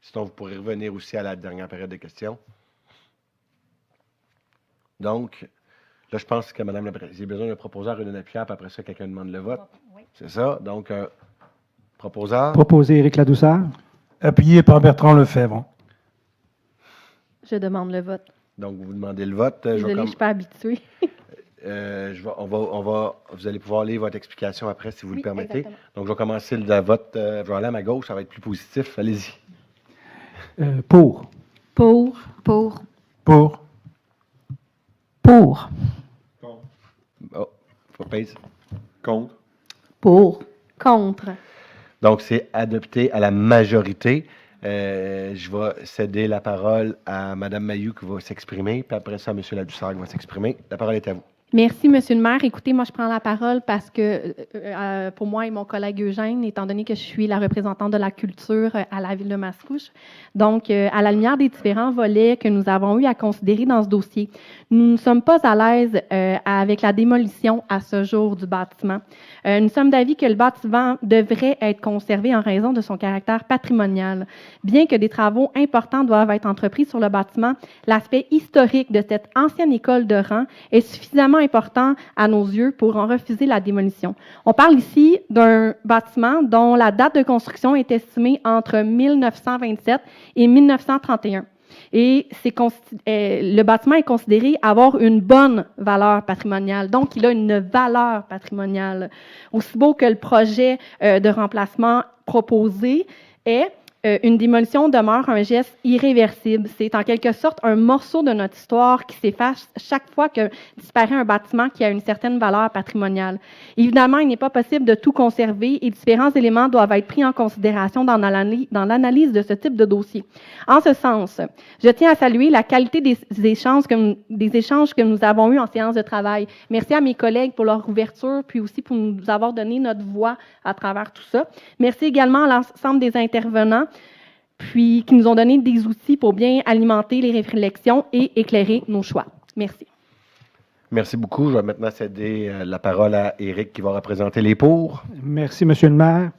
Sinon, vous pourrez revenir aussi à la dernière période de questions. Donc, là, je pense que Mme la Présidente, j'ai besoin d'un proposeur et d'un appuyant, puis après ça, quelqu'un demande le vote. Oui. C'est ça. Donc, proposeur. Proposé Éric Ladouceur. Appuyé par Bertrand Lefebvre. Je demande le vote. Donc, vous demandez le vote. Désolée, je ne suis pas habituée. Vous allez pouvoir lire votre explication après, si vous le permettez. Exactement. Donc, je vais commencer le vote. Je vais aller à ma gauche, ça va être plus positif. Allez-y. Pour. Pour. Pour. Pour. Pour. Oh, faut pèse. Contre. Pour. Contre. Donc, c'est adopté à la majorité. Je vais céder la parole à Mme Mailloux qui va s'exprimer, puis après ça, M. Ladouceur qui va s'exprimer. La parole est à vous. Merci, Monsieur le maire. Écoutez, moi, je prends la parole parce que pour moi et mon collègue Eugène, étant donné que je suis la représentante de la culture à la ville de Mascouche, donc à la lumière des différents volets que nous avons eu à considérer dans ce dossier, nous ne sommes pas à l'aise avec la démolition à ce jour du bâtiment. Nous sommes d'avis que le bâtiment devrait être conservé en raison de son caractère patrimonial. Bien que des travaux importants doivent être entrepris sur le bâtiment, l'aspect historique de cette ancienne école de rang est suffisamment important à nos yeux pour en refuser la démolition. On parle ici d'un bâtiment dont la date de construction est estimée entre 1927 et 1931. Et le bâtiment est considéré avoir une bonne valeur patrimoniale. Donc, il a une valeur patrimoniale. Aussi beau que le projet de remplacement proposé est, une démolition demeure un geste irréversible. C'est en quelque sorte un morceau de notre histoire qui s'efface chaque fois que disparaît un bâtiment qui a une certaine valeur patrimoniale. Évidemment, il n'est pas possible de tout conserver et différents éléments doivent être pris en considération dans l'analyse de ce type de dossier. En ce sens, je tiens à saluer la qualité des échanges que nous avons eus en séance de travail. Merci à mes collègues pour leur ouverture, puis aussi pour nous avoir donné notre voix à travers tout ça. Merci également à l'ensemble des intervenants, puis qui nous ont donné des outils pour bien alimenter les réflexions et éclairer nos choix. Merci. Merci beaucoup. Je vais maintenant céder la parole à Éric qui va représenter les pour. Merci, Monsieur le maire.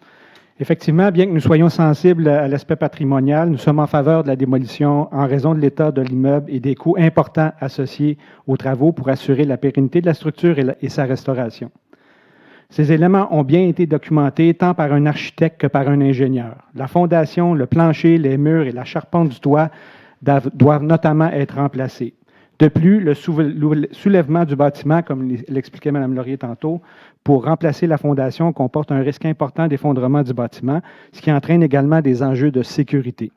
Effectivement, bien que nous soyons sensibles à l'aspect patrimonial, nous sommes en faveur de la démolition en raison de l'état de l'immeuble et des coûts importants associés aux travaux pour assurer la pérennité de la structure et sa restauration. Ces éléments ont bien été documentés tant par un architecte que par un ingénieur. La fondation, le plancher, les murs et la charpente du toit doivent notamment être remplacés. De plus, le soulèvement du bâtiment, comme l'expliquait Mme Laurier tantôt, pour remplacer la fondation comporte un risque important d'effondrement du bâtiment, ce qui entraîne également des enjeux de sécurité.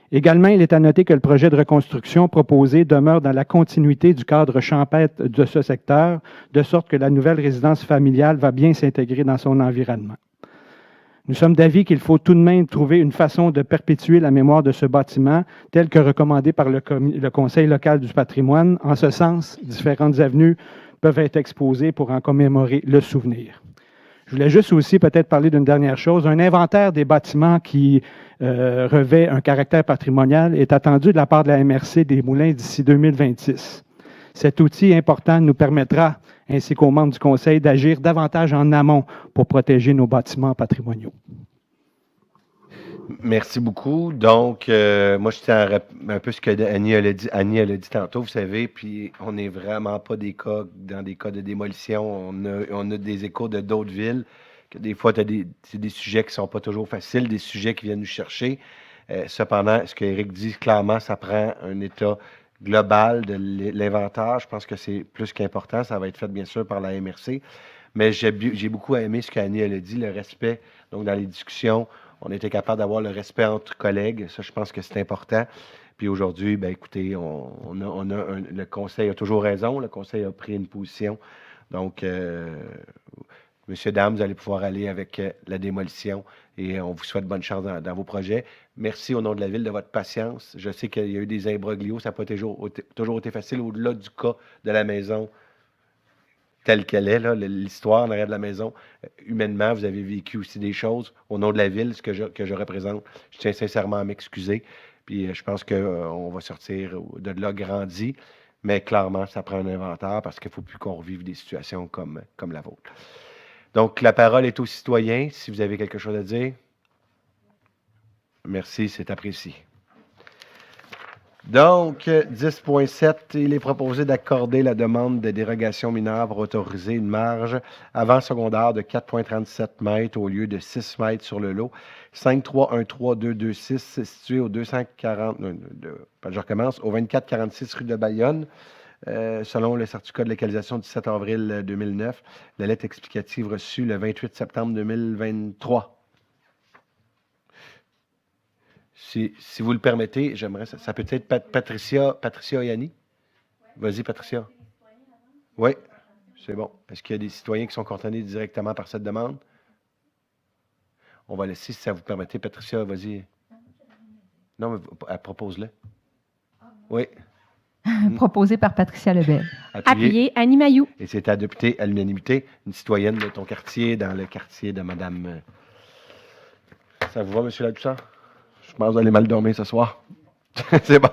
Également, il est à noter que le projet de reconstruction proposé demeure dans la continuité du cadre champêtre de ce secteur, de sorte que la nouvelle résidence familiale va bien s'intégrer dans son environnement. Nous sommes d'avis qu'il faut tout de même trouver une façon de perpétuer la mémoire de ce bâtiment, tel que recommandé par le Conseil local du patrimoine. En ce sens, différentes avenues peuvent être exposées pour en commémorer le souvenir. Je voulais juste aussi peut-être parler d'une dernière chose. Un inventaire des bâtiments qui revêt un caractère patrimonial est attendu de la part de la MRC des Moulins d'ici 2026. Cet outil important nous permettra, ainsi qu'aux membres du Conseil, d'agir davantage en amont pour protéger nos bâtiments patrimoniaux. Merci beaucoup. Donc, moi, je tiens à un peu ce que Annie a dit tantôt, vous savez, puis on n'est vraiment pas dans des cas de démolition. On a des échos de d'autres villes, que des fois, c'est des sujets qui ne sont pas toujours faciles, des sujets qui viennent nous chercher. Cependant, ce qu'Éric dit clairement, ça prend un état global de l'inventaire, je pense que c'est plus qu'important. Ça va être fait, bien sûr, par la MRC. Mais j'ai beaucoup aimé ce qu'Annie elle a dit, le respect. Donc, dans les discussions, on était capable d'avoir le respect entre collègues. Ça, je pense que c'est important. Puis aujourd'hui, ben écoutez, le Conseil a toujours raison. Le Conseil a pris une position. Donc, messieurs, dames, vous allez pouvoir aller avec la démolition et on vous souhaite bonne chance dans vos projets. Merci au nom de la Ville de votre patience. Je sais qu'il y a eu des imbroglios. Ça n'a pas toujours été facile au-delà du cas de la maison telle qu'elle est, l'histoire en arrière de la maison. Humainement, vous avez vécu aussi des choses. Au nom de la Ville, ce que je représente, je tiens sincèrement à m'excuser. Puis je pense qu'on va sortir de là grandi. Mais clairement, ça prend un inventaire parce qu'il ne faut plus qu'on revive des situations comme la vôtre. Donc, la parole est aux citoyens. Si vous avez quelque chose à dire, merci, c'est apprécié. Donc, 10.7, il est proposé d'accorder la demande de dérogation mineure pour autoriser une marge avant secondaire de 4,37 mètres au lieu de 6 mètres sur le lot. 5313226, situé au 240, je recommence, au 2446 rue de Bayonne. Selon le certificat de localisation du 7 avril 2009, la lettre explicative reçue le 28 septembre 2023. Si vous le permettez, j'aimerais ça peut être Patricia et Annie? Vas-y, Patricia. Oui, c'est bon. Est-ce qu'il y a des citoyens qui sont concernés directement par cette demande? On va laisser, si ça vous permettez, Patricia, vas-y. Non, mais propose-le. Oui. Proposé par Patricia Lebel. Appuyé Annie Mailloux. Et c'est adopté à l'unanimité. Une citoyenne de ton quartier, dans le quartier de Madame. Ça vous va, M. Ladouceur? Je pense que vous allez mal dormir ce soir. C'est bon.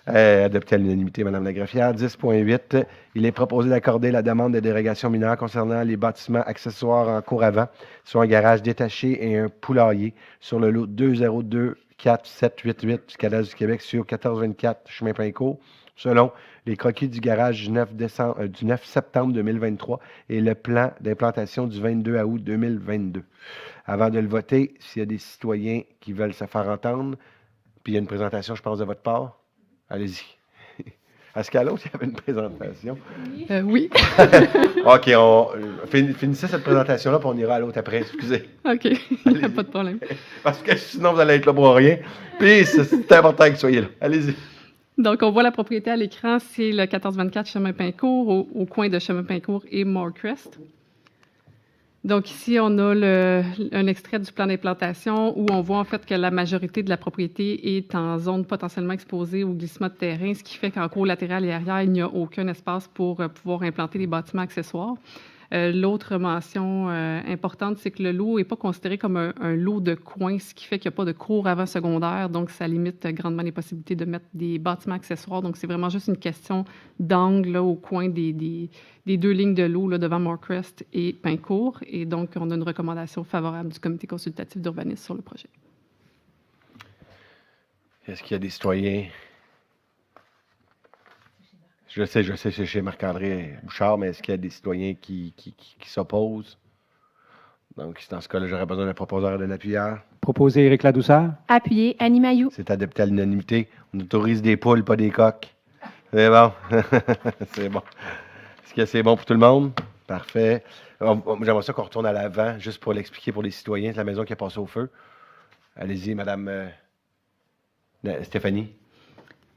Adopté à l'unanimité, Mme la greffière. 10.8, il est proposé d'accorder la demande de dérogation mineure concernant les bâtiments accessoires en cour avant, soit un garage détaché et un poulailler, sur le lot 2024788 du Cadastre du Québec sur 1424 chemin Pincourt, selon les croquis du garage du 9 septembre 2023 et le plan d'implantation du 22 août 2022. Avant de le voter, s'il y a des citoyens qui veulent se faire entendre, puis il y a une présentation, je pense, de votre part, allez-y. Est-ce qu'à l'autre, il y avait une présentation? Oui. OK, finissez cette présentation-là, puis on ira à l'autre après, excusez. OK, il n'y a pas de problème. Parce que sinon, vous allez être là pour rien. Puis, c'est important que vous soyez là. Allez-y. Donc, on voit la propriété à l'écran, c'est le 1424 chemin Pincourt, au coin de chemin Pincourt et Morecrest. Donc, ici, on a un extrait du plan d'implantation où on voit en fait que la majorité de la propriété est en zone potentiellement exposée au glissement de terrain, ce qui fait qu'en cour latérale et arrière, il n'y a aucun espace pour pouvoir implanter des bâtiments accessoires. L'autre mention importante, c'est que le lot n'est pas considéré comme un lot de coin, ce qui fait qu'il n'y a pas de cour avant secondaire, donc ça limite grandement les possibilités de mettre des bâtiments accessoires. Donc, c'est vraiment juste une question d'angle au coin des deux lignes de l'eau devant Morecrest et Pincourt. Et donc, on a une recommandation favorable du comité consultatif d'urbanisme sur le projet. Est-ce qu'il y a des citoyens? Je sais, c'est chez Marc-André Bouchard, mais est-ce qu'il y a des citoyens qui s'opposent? Donc, dans ce cas-là, j'aurais besoin d'un proposeur et d'un appuyeur. Proposé Éric Ladouceur. Appuyé Annie Mailloux. C'est adopté à l'unanimité. On autorise des poules, pas des coqs. C'est bon. C'est bon. Est-ce que c'est bon pour tout le monde? Parfait. J'aimerais ça qu'on retourne à l'avant, juste pour l'expliquer pour les citoyens. C'est la maison qui a passé au feu. Allez-y, Madame Stéphanie.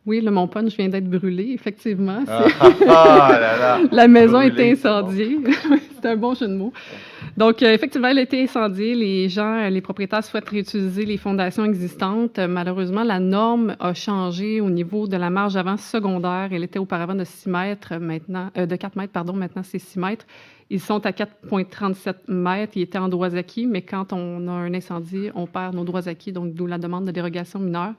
Oui, le Mont Punch vient d'être brûlé, effectivement. Là. La maison a été incendiée. C'est un bon jeu de mots. Donc, effectivement, elle a été incendiée. Les propriétaires souhaitent réutiliser les fondations existantes. Malheureusement, la norme a changé au niveau de la marge avant secondaire. Elle était auparavant de 6 mètres, de 4 mètres, pardon. Maintenant, c'est 6 mètres. Ils sont à 4,37 mètres. Ils étaient en droits acquis, mais quand on a un incendie, on perd nos droits acquis, donc d'où la demande de dérogation mineure.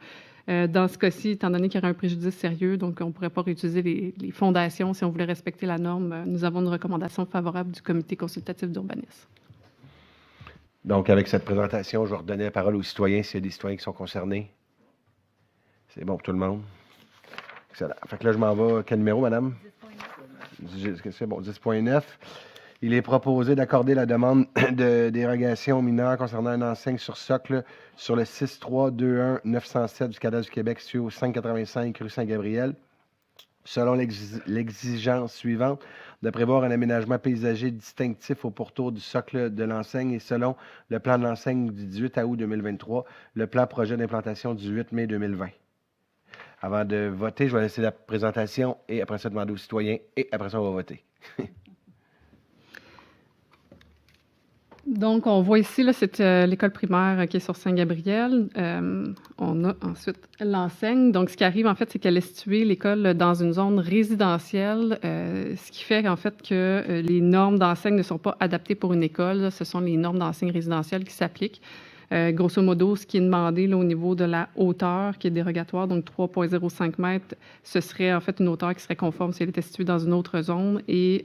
Dans ce cas-ci, étant donné qu'il y aurait un préjudice sérieux, donc on ne pourrait pas réutiliser les fondations si on voulait respecter la norme, nous avons une recommandation favorable du comité consultatif d'urbanisme. Donc, avec cette présentation, je vais redonner la parole aux citoyens s'il y a des citoyens qui sont concernés. C'est bon pour tout le monde? Excellent. Fait que là, je m'en vais. Quel numéro, madame? 10.9. C'est bon, 10.9. Il est proposé d'accorder la demande de dérogation mineure concernant une enseigne sur socle sur le 6321907 du Cadastre du Québec, situé au 585 rue Saint-Gabriel. selon l'exigence suivante, de prévoir un aménagement paysager distinctif au pourtour du socle de l'enseigne et selon le plan de l'enseigne du 18 août 2023, le plan projet d'implantation du 8 mai 2020. Avant de voter, je vais laisser la présentation et après ça, demander aux citoyens et après ça, on va voter. Donc, on voit ici, là, c'est l'école primaire qui est sur Saint-Gabriel. On a ensuite l'enseigne. Donc, ce qui arrive, en fait, c'est qu'elle est située, l'école, dans une zone résidentielle, ce qui fait, en fait, que les normes d'enseigne ne sont pas adaptées pour une école. Là. Ce sont les normes d'enseigne résidentielle qui s'appliquent. Grosso modo, ce qui est demandé là, au niveau de la hauteur qui est dérogatoire, donc 3,05 mètres, ce serait en fait une hauteur qui serait conforme si elle était située dans une autre zone. Et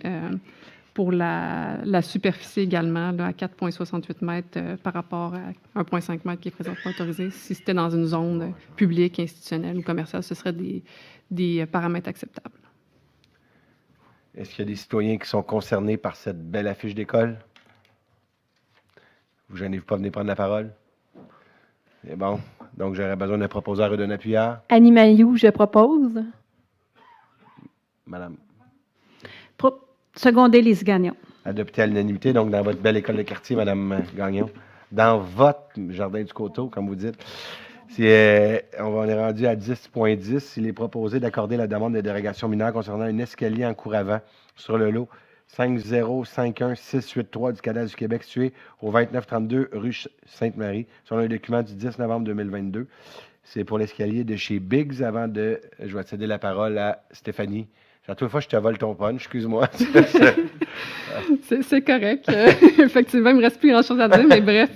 pour la superficie également, là, à 4,68 mètres par rapport à 1,5 mètres qui est présentement autorisé. Si c'était dans une zone publique, institutionnelle ou commerciale, ce serait des paramètres acceptables. Est-ce qu'il y a des citoyens qui sont concernés par cette belle affiche d'école? Vous gênez-vous pas venir prendre la parole? C'est bon. Donc, j'aurais besoin d'un proposeur et d'un appuyeur. Annie Mailloux, je propose. Madame. Seconder Lise Gagnon. Adopté à l'unanimité, donc dans votre belle école de quartier, Madame Gagnon. Dans votre jardin du coteau, comme vous dites. On est rendu à 10.10. Il est proposé d'accorder la demande de dérogation mineure concernant un escalier en cour avant sur le lot 5051683 du cadastre du Québec, situé au 2932 rue Sainte-Marie, selon un document du 10 novembre 2022. C'est pour l'escalier de chez Biggs. Je vais céder la parole à Stéphanie. À toute fois, je te vole ton punch, excuse-moi. C'est correct. Effectivement, il ne me reste plus grand-chose à dire, mais bref.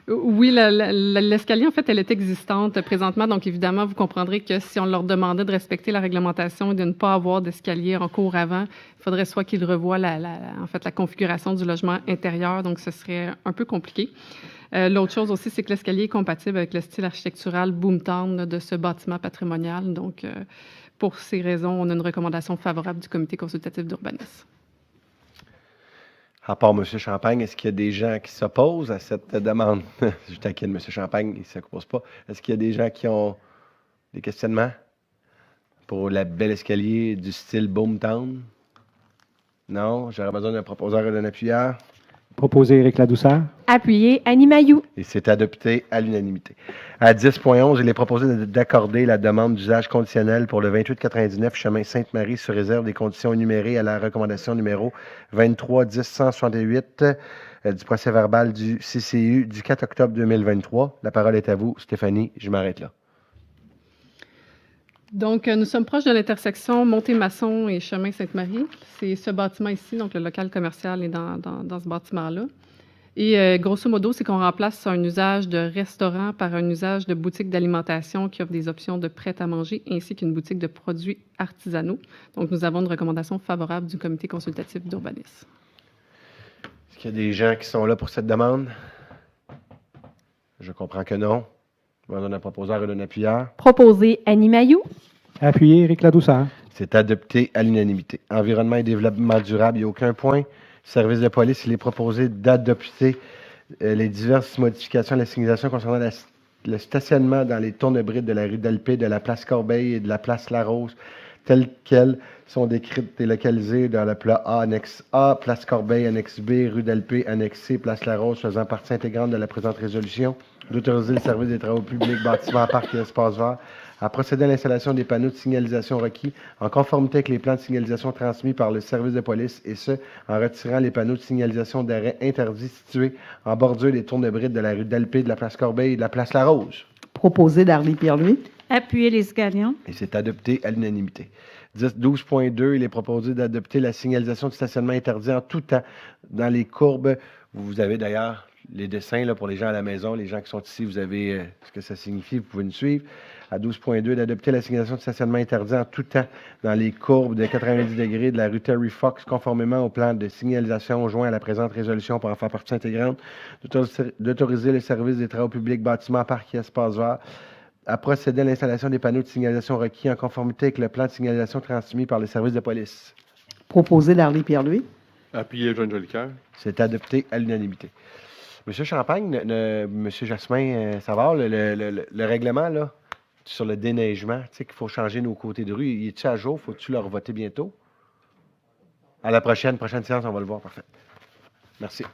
Oui, l'escalier, en fait, elle est existante présentement. Donc, évidemment, vous comprendrez que si on leur demandait de respecter la réglementation et de ne pas avoir d'escalier en cours avant, il faudrait soit qu'ils revoient en fait, la configuration du logement intérieur. Donc, ce serait un peu compliqué. L'autre chose aussi, c'est que l'escalier est compatible avec le style architectural Boomtown de ce bâtiment patrimonial. Donc, pour ces raisons, on a une recommandation favorable du comité consultatif d'urbanisme. À part M. Champagne, est-ce qu'il y a des gens qui s'opposent à cette demande? Je taquine M. Champagne, il ne s'oppose pas. Est-ce qu'il y a des gens qui ont des questionnements pour la belle escalier du style Boomtown? Non? J'aurais besoin d'un proposeur et d'un appuyeur. Proposer Éric Ladouceur. Appuyer Annie Mailloux. Et c'est adopté à l'unanimité. À 10.11, il est proposé d'accorder la demande d'usage conditionnel pour le 2899 chemin Sainte-Marie sur réserve des conditions énumérées à la recommandation numéro 23-10-168 du procès-verbal du CCU du 4 octobre 2023. La parole est à vous, Stéphanie. Je m'arrête là. Donc, nous sommes proches de l'intersection Montée-Masson et chemin Sainte-Marie. C'est ce bâtiment ici, donc le local commercial est dans ce bâtiment-là. Et grosso modo, c'est qu'on remplace un usage de restaurant par un usage de boutique d'alimentation qui offre des options de prêt-à-manger ainsi qu'une boutique de produits artisanaux. Donc, nous avons une recommandation favorable du comité consultatif d'urbanisme. Est-ce qu'il y a des gens qui sont là pour cette demande? Je comprends que non. Besoin d'un proposeur et d'un appuyeur. Proposer Annie Mailloux. Appuyer Éric Ladouceur. C'est adopté à l'unanimité. Environnement et développement durable, il n'y a aucun point. Service de police, il est proposé d'adopter les diverses modifications à la signalisation concernant le stationnement dans les tournebrides de la rue d'Alpé, de la place Corbeil et de la place Larose, telles qu'elles sont décrites et localisées dans le plat A, annexe A, place Corbeil, annexe B, rue d'Alpé, annexe C, place Larose, faisant partie intégrante de la présente résolution, d'autoriser le service des travaux publics, bâtiments, parcs et espaces verts à procéder à l'installation des panneaux de signalisation requis en conformité avec les plans de signalisation transmis par le service de police, et ce, en retirant les panneaux de signalisation d'arrêt interdits situés en bordure des tournebrides de la rue d'Alpé, de la place Corbeil et de la place Larose. Proposé Darly Pierre-Louis. Appuyer Lise Gagnon. Et c'est adopté à l'unanimité. 12.2, il est proposé d'adopter la signalisation de stationnement interdit en tout temps dans les courbes. Vous avez d'ailleurs les dessins là, pour les gens à la maison, les gens qui sont ici, vous avez ce que ça signifie, vous pouvez nous suivre. À 12.2, d'adopter la signalisation de stationnement interdit en tout temps dans les courbes de 90 degrés de la rue Terry Fox, conformément au plan de signalisation joint à la présente résolution pour en faire partie intégrante, d'autoriser le service des travaux publics, bâtiments, parcs et espaces verts à procéder à l'installation des panneaux de signalisation requis en conformité avec le plan de signalisation transmis par le service de police. Proposé Darly Pierre-Louis. Appuyé Jean Jolicoeur. C'est adopté à l'unanimité. Monsieur Champagne, Monsieur Jasmin Savard, le règlement, là, sur le déneigement, tu sais qu'il faut changer nos côtés de rue. Il est-tu à jour? Faut-tu le revoter bientôt? À la prochaine séance, on va le voir. Parfait. Merci.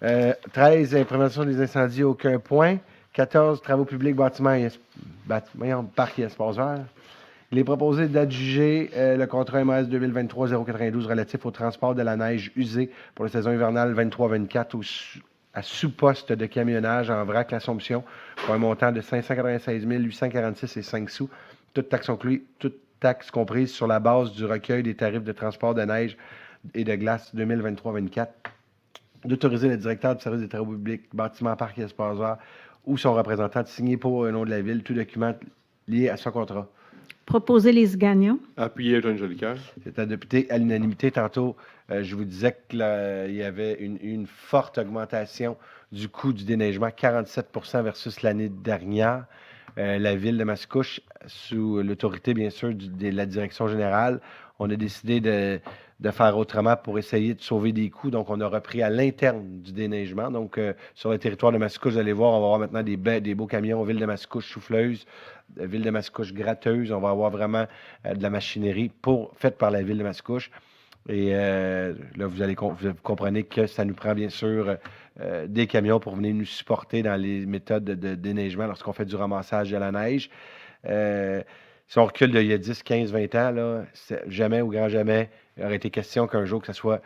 13, prévention des incendies, aucun point. 14, travaux publics, bâtiments et parcs et espaces verts. Il est proposé d'adjuger le contrat MAS 2023-092 relatif au transport de la neige usée pour la saison hivernale 23-24 à sous-poste de camionnage en vrac l'Assomption pour un montant de 596 846 et 5 sous, toute taxe comprise sur la base du recueil des tarifs de transport de neige et de glace 2023-24, d'autoriser le directeur du service des travaux publics, bâtiments, parcs et espaces verts ou son représentant de signer pour le nom de la Ville tout document lié à ce contrat. Proposer les gagnants. Appuyé, John Jolicoeur. C'est adopté à l'unanimité. Tantôt, je vous disais qu'il y avait une forte augmentation du coût du déneigement, 47 versus l'année dernière. La Ville de Mascouche, sous l'autorité, bien sûr, de la direction générale, on a décidé de faire autrement pour essayer de sauver des coûts. Donc, on a repris à l'interne du déneigement. Donc, sur le territoire de Mascouche, vous allez voir, on va avoir maintenant des beaux camions, Ville de Mascouche souffleuse, Ville de Mascouche gratteuse. On va avoir vraiment de la machinerie faite par la Ville de Mascouche. Et là, vous comprenez que ça nous prend, bien sûr, des camions pour venir nous supporter dans les méthodes de déneigement lorsqu'on fait du ramassage de la neige. Si on recule d'il y a 10, 15, 20 ans, là, jamais, au grand jamais, il aurait été question qu'un jour que ce soit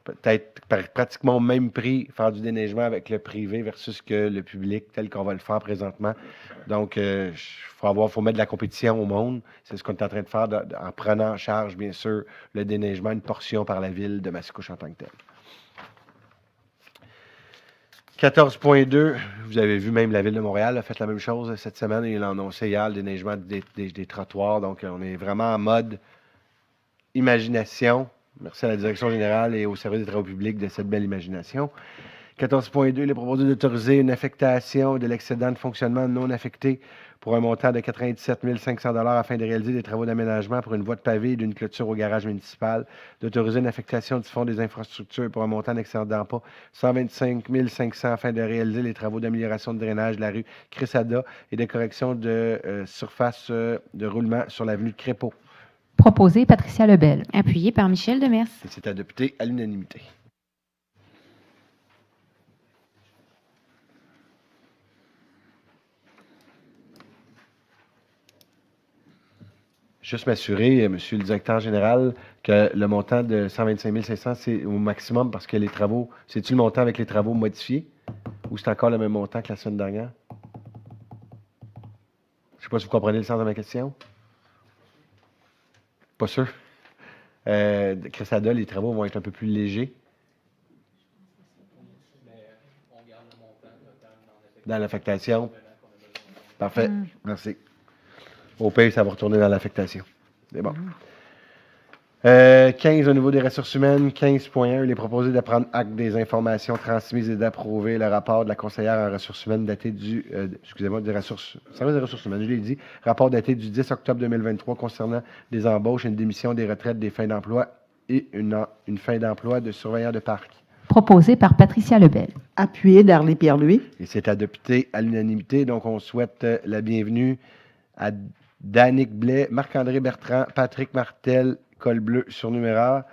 peut-être pratiquement au même prix, faire du déneigement avec le privé versus que le public, tel qu'on va le faire présentement. Donc, il faut mettre de la compétition au monde. C'est ce qu'on est en train de faire en prenant en charge, bien sûr, le déneigement, une portion par la Ville de Mascouche en tant que telle. 14.2, vous avez vu même la Ville de Montréal a fait la même chose cette semaine. Il a annoncé hier le déneigement des trottoirs. Donc, on est vraiment en mode imagination. Merci à la Direction générale et au service des travaux publics de cette belle imagination. 14.2, il est proposé d'autoriser une affectation de l'excédent de fonctionnement non affecté pour un montant de 97 500 $ afin de réaliser des travaux d'aménagement pour une voie de pavé et d'une clôture au garage municipal, d'autoriser une affectation du Fonds des infrastructures pour un montant d'excédent pas 125 500 afin de réaliser les travaux d'amélioration de drainage de la rue Crisada et de correction de surface de roulement sur l'avenue de Crépeau. Proposé Patricia Lebel. Appuyé par Michel Demers. C'est adopté à l'unanimité. Juste m'assurer, Monsieur le directeur général, que le montant de 125 500, c'est au maximum parce que les travaux, c'est-tu le montant avec les travaux modifiés ou c'est encore le même montant que la semaine dernière? Je ne sais pas si vous comprenez le sens de ma question. Pas sûr. Cresada, les travaux vont être un peu plus légers. Dans l'affectation. Parfait. Merci. Au pays, ça va retourner dans l'affectation. C'est bon. 15, au niveau des ressources humaines, 15.1, il est proposé de prendre acte des informations transmises et d'approuver le rapport de la conseillère en ressources humaines daté du, service des ressources humaines, je l'ai dit, rapport daté du 10 octobre 2023 concernant des embauches, une démission des retraites, des fins d'emploi et une fin d'emploi de surveillant de parc. Proposé par Patricia Lebel. Appuyé d'Arlé Pierre-Louis. Et c'est adopté à l'unanimité, donc on souhaite la bienvenue à Danick Blais, Marc-André Bertrand, Patrick Martel, col bleu surnuméraire,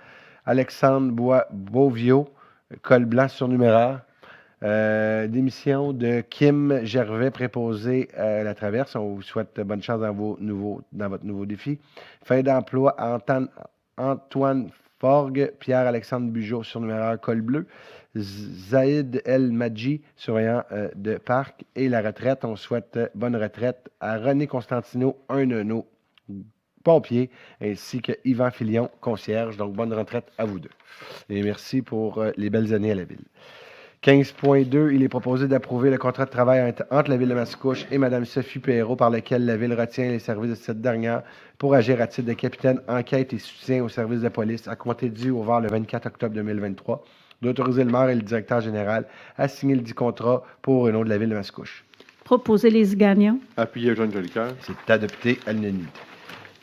Alexandre Beauviau, col blanc surnuméraire, démission de Kim Gervais, préposé à la traverse. On vous souhaite bonne chance dans votre nouveau défi. Fin d'emploi, Antoine Forgue, Pierre-Alexandre Bugeaud, surnuméraire, col bleu, Zaïd El Madji, surveillant de parc, et la retraite. On souhaite bonne retraite à René Constantino, un de nos pompiers, ainsi que Yvan Filion, concierge. Donc, bonne retraite à vous deux. Et merci pour les belles années à la Ville. 15.2, il est proposé d'approuver le contrat de travail entre la Ville de Mascouche et Mme Sophie Perrault, par lequel la Ville retient les services de cette dernière pour agir à titre de capitaine enquête et soutien au service de police à compter du ouvert le 24 octobre 2023, d'autoriser le maire et le directeur général à signer le dit contrat pour le nom de la Ville de Mascouche. Proposer les gagnants. Appuyé John Jolicoeur. C'est adopté à l'unanimité.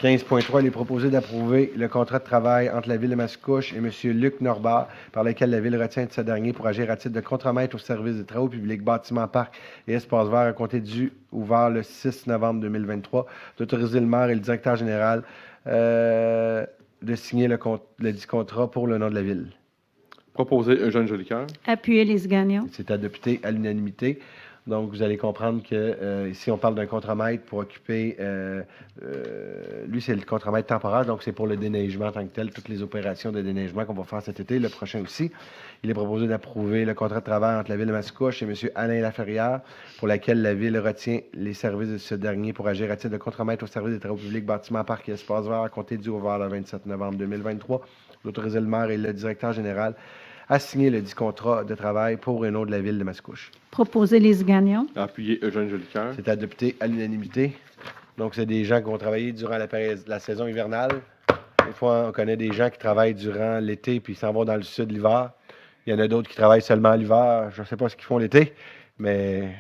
15.3, il est proposé d'approuver le contrat de travail entre la Ville de Mascouche et M. Luc Norbert, par lequel la Ville retient de ce dernier pour agir à titre de contremaître au service des travaux publics, bâtiments, parcs et espaces verts à compter du ouvert le 6 novembre 2023, d'autoriser le maire et le directeur général de signer le dit contrat pour le nom de la Ville. Proposé Eugène Jolicoeur. Appuyé Lise Gagnon. C'est adopté à l'unanimité. Donc, vous allez comprendre que ici, on parle d'un contremaître pour occuper... lui, c'est le contremaître temporaire, donc c'est pour le déneigement en tant que tel, toutes les opérations de déneigement qu'on va faire cet été, le prochain aussi. Il est proposé d'approuver le contrat de travail entre la Ville de Mascouche et M. Alain Laferrière, pour laquelle la Ville retient les services de ce dernier pour agir à titre de contremaître au service des travaux publics, bâtiments, parcs et espaces verts à compter du ouvert le 27 novembre 2023, d'autoriser le maire et le directeur général à signer le dit contrat de travail pour et nom de la Ville de Mascouche. Proposé Lise Gagnon. Appuyé Eugène Jolicoeur. C'est adopté à l'unanimité. Donc, c'est des gens qui vont travailler durant la saison hivernale. Des fois, on connaît des gens qui travaillent durant l'été puis ils s'en vont dans le sud l'hiver. Il y en a d'autres qui travaillent seulement l'hiver. Je ne sais pas ce qu'ils font l'été, mais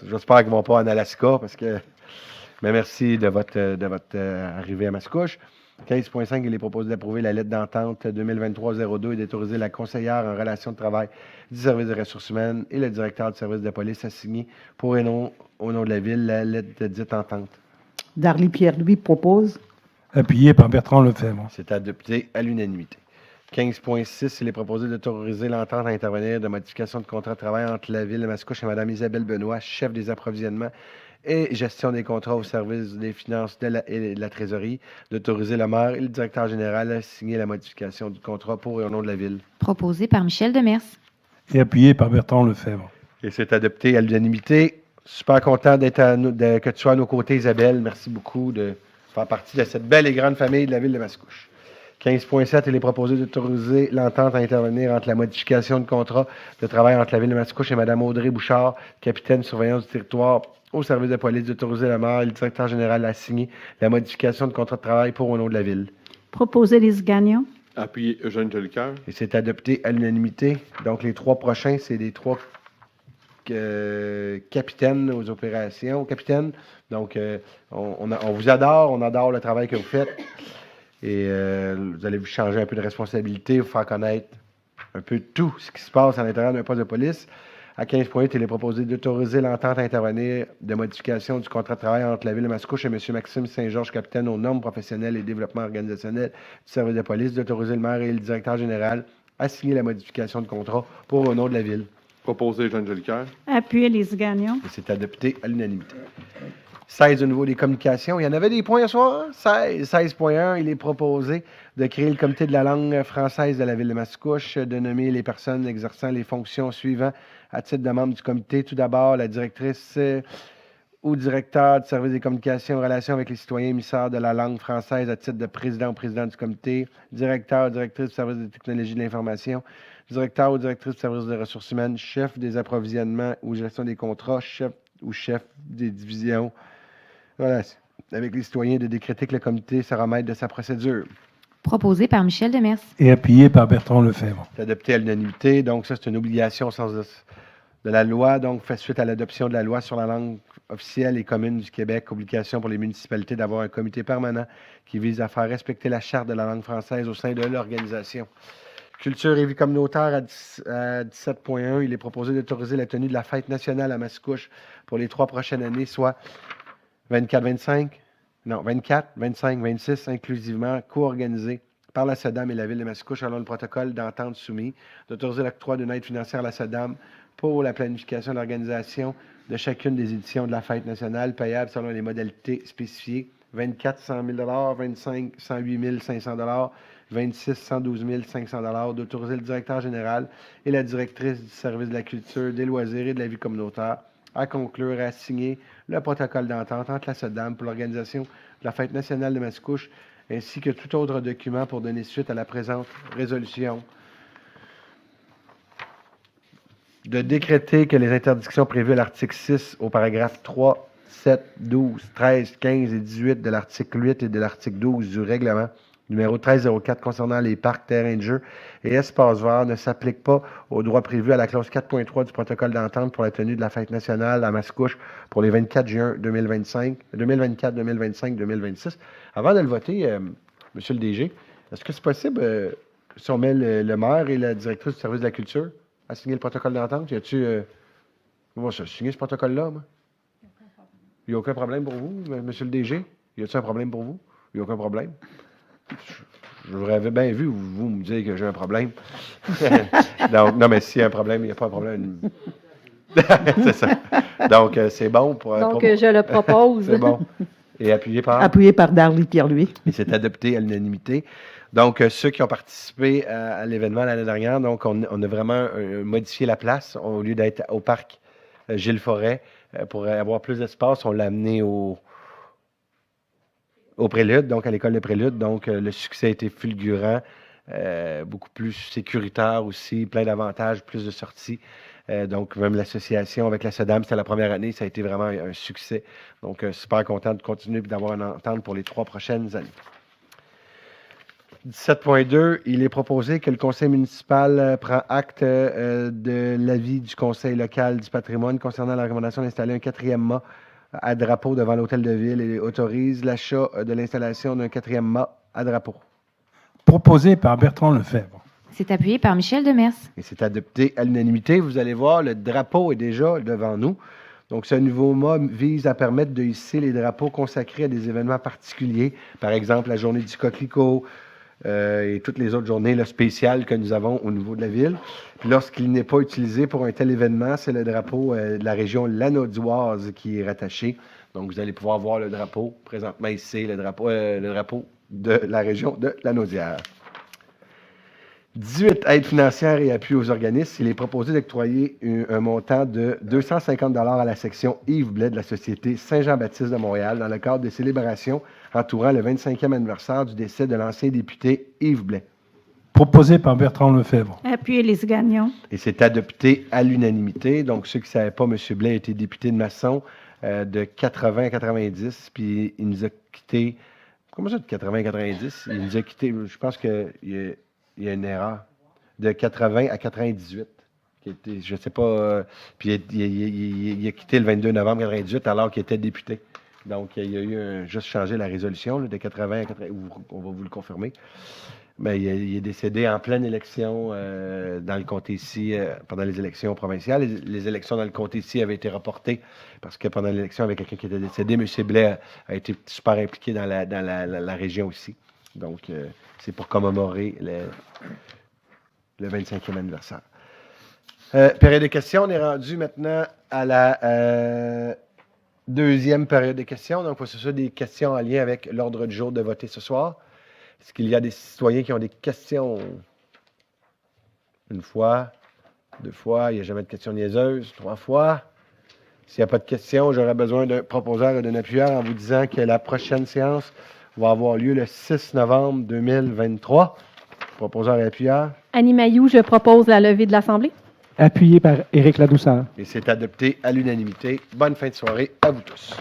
j'espère qu'ils ne vont pas en Alaska parce que. Mais merci de votre arrivée à Mascouche. 15.5, il est proposé d'approuver la lettre d'entente 2023-02 et d'autoriser la conseillère en relation de travail du service des ressources humaines et le directeur du service de police à signer pour et non au nom de la Ville la lettre de dite entente. Darly Pierre-Louis propose. Appuyé par Bertrand Lefebvre. C'est adopté à l'unanimité. 15.6, il est proposé d'autoriser l'entente à intervenir de modification de contrat de travail entre la Ville de Mascouche et Mme Isabelle Benoît, chef des approvisionnements et gestion des contrats au service des finances et de la trésorerie, d'autoriser le maire et le directeur général à signer la modification du contrat pour et au nom de la Ville. Proposé par Michel Demers. Et appuyé par Bertrand Lefebvre. Et c'est adopté à l'unanimité. Super content que tu sois à nos côtés, Isabelle. Merci beaucoup de faire partie de cette belle et grande famille de la Ville de Mascouche. 15.7, il est proposé d'autoriser l'entente à intervenir entre la modification de contrat de travail entre la Ville de Mascouche et Mme Audrey Bouchard, capitaine de surveillance du territoire au service de police, d'autoriser le maire et le directeur général à signer la modification de contrat de travail pour au nom de la Ville. Proposé Lise Gagnon. Appuyé Eugène Jolicoeur. Et c'est adopté à l'unanimité. Donc, les trois prochains, c'est les trois capitaines aux opérations. Capitaine, donc, on vous adore, on adore le travail que vous faites. Et vous allez vous changer un peu de responsabilité, vous faire connaître un peu tout ce qui se passe à l'intérieur d'un poste de police. À 15.8, il est proposé d'autoriser l'entente à intervenir de modification du contrat de travail entre la Ville de Mascouche et M. Maxime Saint-Georges, capitaine aux normes professionnelles et développement organisationnel du service de police, d'autoriser le maire et le directeur général à signer la modification de contrat pour au nom de la Ville. Proposé Eugène Jolicoeur. Appuyé Lise Gagnon. Et c'est adopté à l'unanimité. 16 au niveau des communications. Il y en avait des points ce soir. 16.1, il est proposé de créer le comité de la langue française de la Ville de Mascouche, de nommer les personnes exerçant les fonctions suivantes à titre de membre du comité. Tout d'abord, la directrice ou directeur du service des communications en relation avec les citoyens émissaires de la langue française à titre de président ou président du comité, directeur ou directrice du service des technologies de l'information, directeur ou directrice du service des ressources humaines, chef des approvisionnements ou gestion des contrats, chef ou chef des divisions. Voilà, avec les citoyens de décréter que le comité se remette de sa procédure. Proposé par Michel Demers. Et appuyé par Bertrand Lefebvre. C'est adopté à l'unanimité. Donc, ça, c'est une obligation au sens de la loi. Donc, fait suite à l'adoption de la loi sur la langue officielle et commune du Québec, obligation pour les municipalités d'avoir un comité permanent qui vise à faire respecter la charte de la langue française au sein de l'organisation. Culture et vie communautaire à 17.1, il est proposé d'autoriser la tenue de la fête nationale à Mascouche pour les 3 prochaines années, soit 24, 25, 26, inclusivement co-organisés par la SEDAM et la Ville de Mascouche selon le protocole d'entente soumis, d'autoriser l'octroi d'une aide financière à la SEDAM pour la planification de l'organisation de chacune des éditions de la fête nationale, payable selon les modalités spécifiées, 24, 100 000 25, 108 500 26, 112 500 d'autoriser le directeur général et la directrice du service de la culture, des loisirs et de la vie communautaire à conclure et à signer le protocole d'entente entre la SEDAM pour l'organisation de la fête nationale de Mascouche, ainsi que tout autre document pour donner suite à la présente résolution. De décréter que les interdictions prévues à l'article 6 au paragraphe 3, 7, 12, 13, 15 et 18 de l'article 8 et de l'article 12 du règlement numéro 1304 concernant les parcs, terrains de jeu et espaces verts ne s'applique pas aux droits prévus à la clause 4.3 du protocole d'entente pour la tenue de la fête nationale à Mascouche pour les 24 juin 2024, 2025, 2026. Avant de le voter, Monsieur le DG, est-ce que c'est possible, si on met le maire et la directrice du service de la culture à signer le protocole d'entente? Y a-tu... moi, je signer ce protocole-là, moi? Il n'y a aucun problème pour vous, Monsieur le DG? Y a-t-il un problème pour vous? Il n'y a aucun problème. Je vous avais bien vu, vous me dire que j'ai un problème. Donc, non, mais s'il y a un problème, il n'y a pas un problème. C'est ça. Donc, c'est bon pour... Donc, je le propose. C'est bon. Et appuyé par? Appuyé par Darly Pierre-Louis. Et c'est adopté à l'unanimité. Donc, ceux qui ont participé à l'événement l'année dernière, donc, on a vraiment modifié la place. Au lieu d'être au parc Gilles Forêt, pour avoir plus d'espace, on l'a amené au Prélude, donc à l'école de Prélude. Donc, le succès a été fulgurant, beaucoup plus sécuritaire aussi, plein d'avantages, plus de sorties. Donc, même l'association avec la SEDAM, c'était la première année, ça a été vraiment un succès. Donc, super content de continuer et d'avoir une entente pour les 3 prochaines années. 17.2, il est proposé que le conseil municipal prend acte de l'avis du conseil local du patrimoine concernant la recommandation d'installer un 4e mât à drapeau devant l'hôtel de ville et autorise l'achat de l'installation d'un 4e mât à drapeau. Proposé par Bertrand Lefebvre. C'est appuyé par Michel Demers. Et c'est adopté à l'unanimité. Vous allez voir, le drapeau est déjà devant nous. Donc, ce nouveau mât vise à permettre de hisser les drapeaux consacrés à des événements particuliers. Par exemple, la journée du coquelicot, et toutes les autres journées spéciales que nous avons au niveau de la ville. Puis lorsqu'il n'est pas utilisé pour un tel événement, c'est le drapeau de la région lanaudoise qui est rattaché. Donc, vous allez pouvoir voir le drapeau. Présentement, ici, le drapeau de la région de Lanaudière. 18, aides financières et appui aux organismes. Il est proposé d'octroyer un montant de 250 $ à la section Yves Blais de la Société Saint-Jean-Baptiste de Montréal dans le cadre des célébrations entourant le 25e anniversaire du décès de l'ancien député Yves Blais. Proposé par Bertrand Lefebvre. Appuyé les Gagnon. Et c'est adopté à l'unanimité. Donc, ceux qui ne savaient pas, M. Blais était député de Masson de 80 à 90, puis il nous a quittés... Comment ça, de 80 à 90? Il nous a quittés, je pense qu'il y a une erreur, de 80 à 98. Qui était, je ne sais pas, puis il a quitté le 22 novembre 98 alors qu'il était député. Donc, il y a eu juste changé la résolution là, de 80 à 80, on va vous le confirmer. Mais il est décédé en pleine élection dans le comté ici, pendant les élections provinciales. Les élections dans le comté ici avaient été reportées parce que pendant l'élection, il y avait quelqu'un qui était décédé. M. Blais a été super impliqué dans la région aussi. Donc, c'est pour commémorer le 25e anniversaire. Période de questions, on est rendu maintenant à la deuxième période de questions. Donc, c'est ça des questions en lien avec l'ordre du jour de voter ce soir. Est-ce qu'il y a des citoyens qui ont des questions? Une fois, 2 fois, il n'y a jamais de questions niaiseuses. 3 fois. S'il n'y a pas de questions, j'aurais besoin d'un proposeur et d'un appuyeur en vous disant que la prochaine séance va avoir lieu le 6 novembre 2023. Proposeur et appuyeur. Annie Mailloux, je propose la levée de l'Assemblée. Appuyé par Éric Ladouceur. Et c'est adopté à l'unanimité. Bonne fin de soirée à vous tous.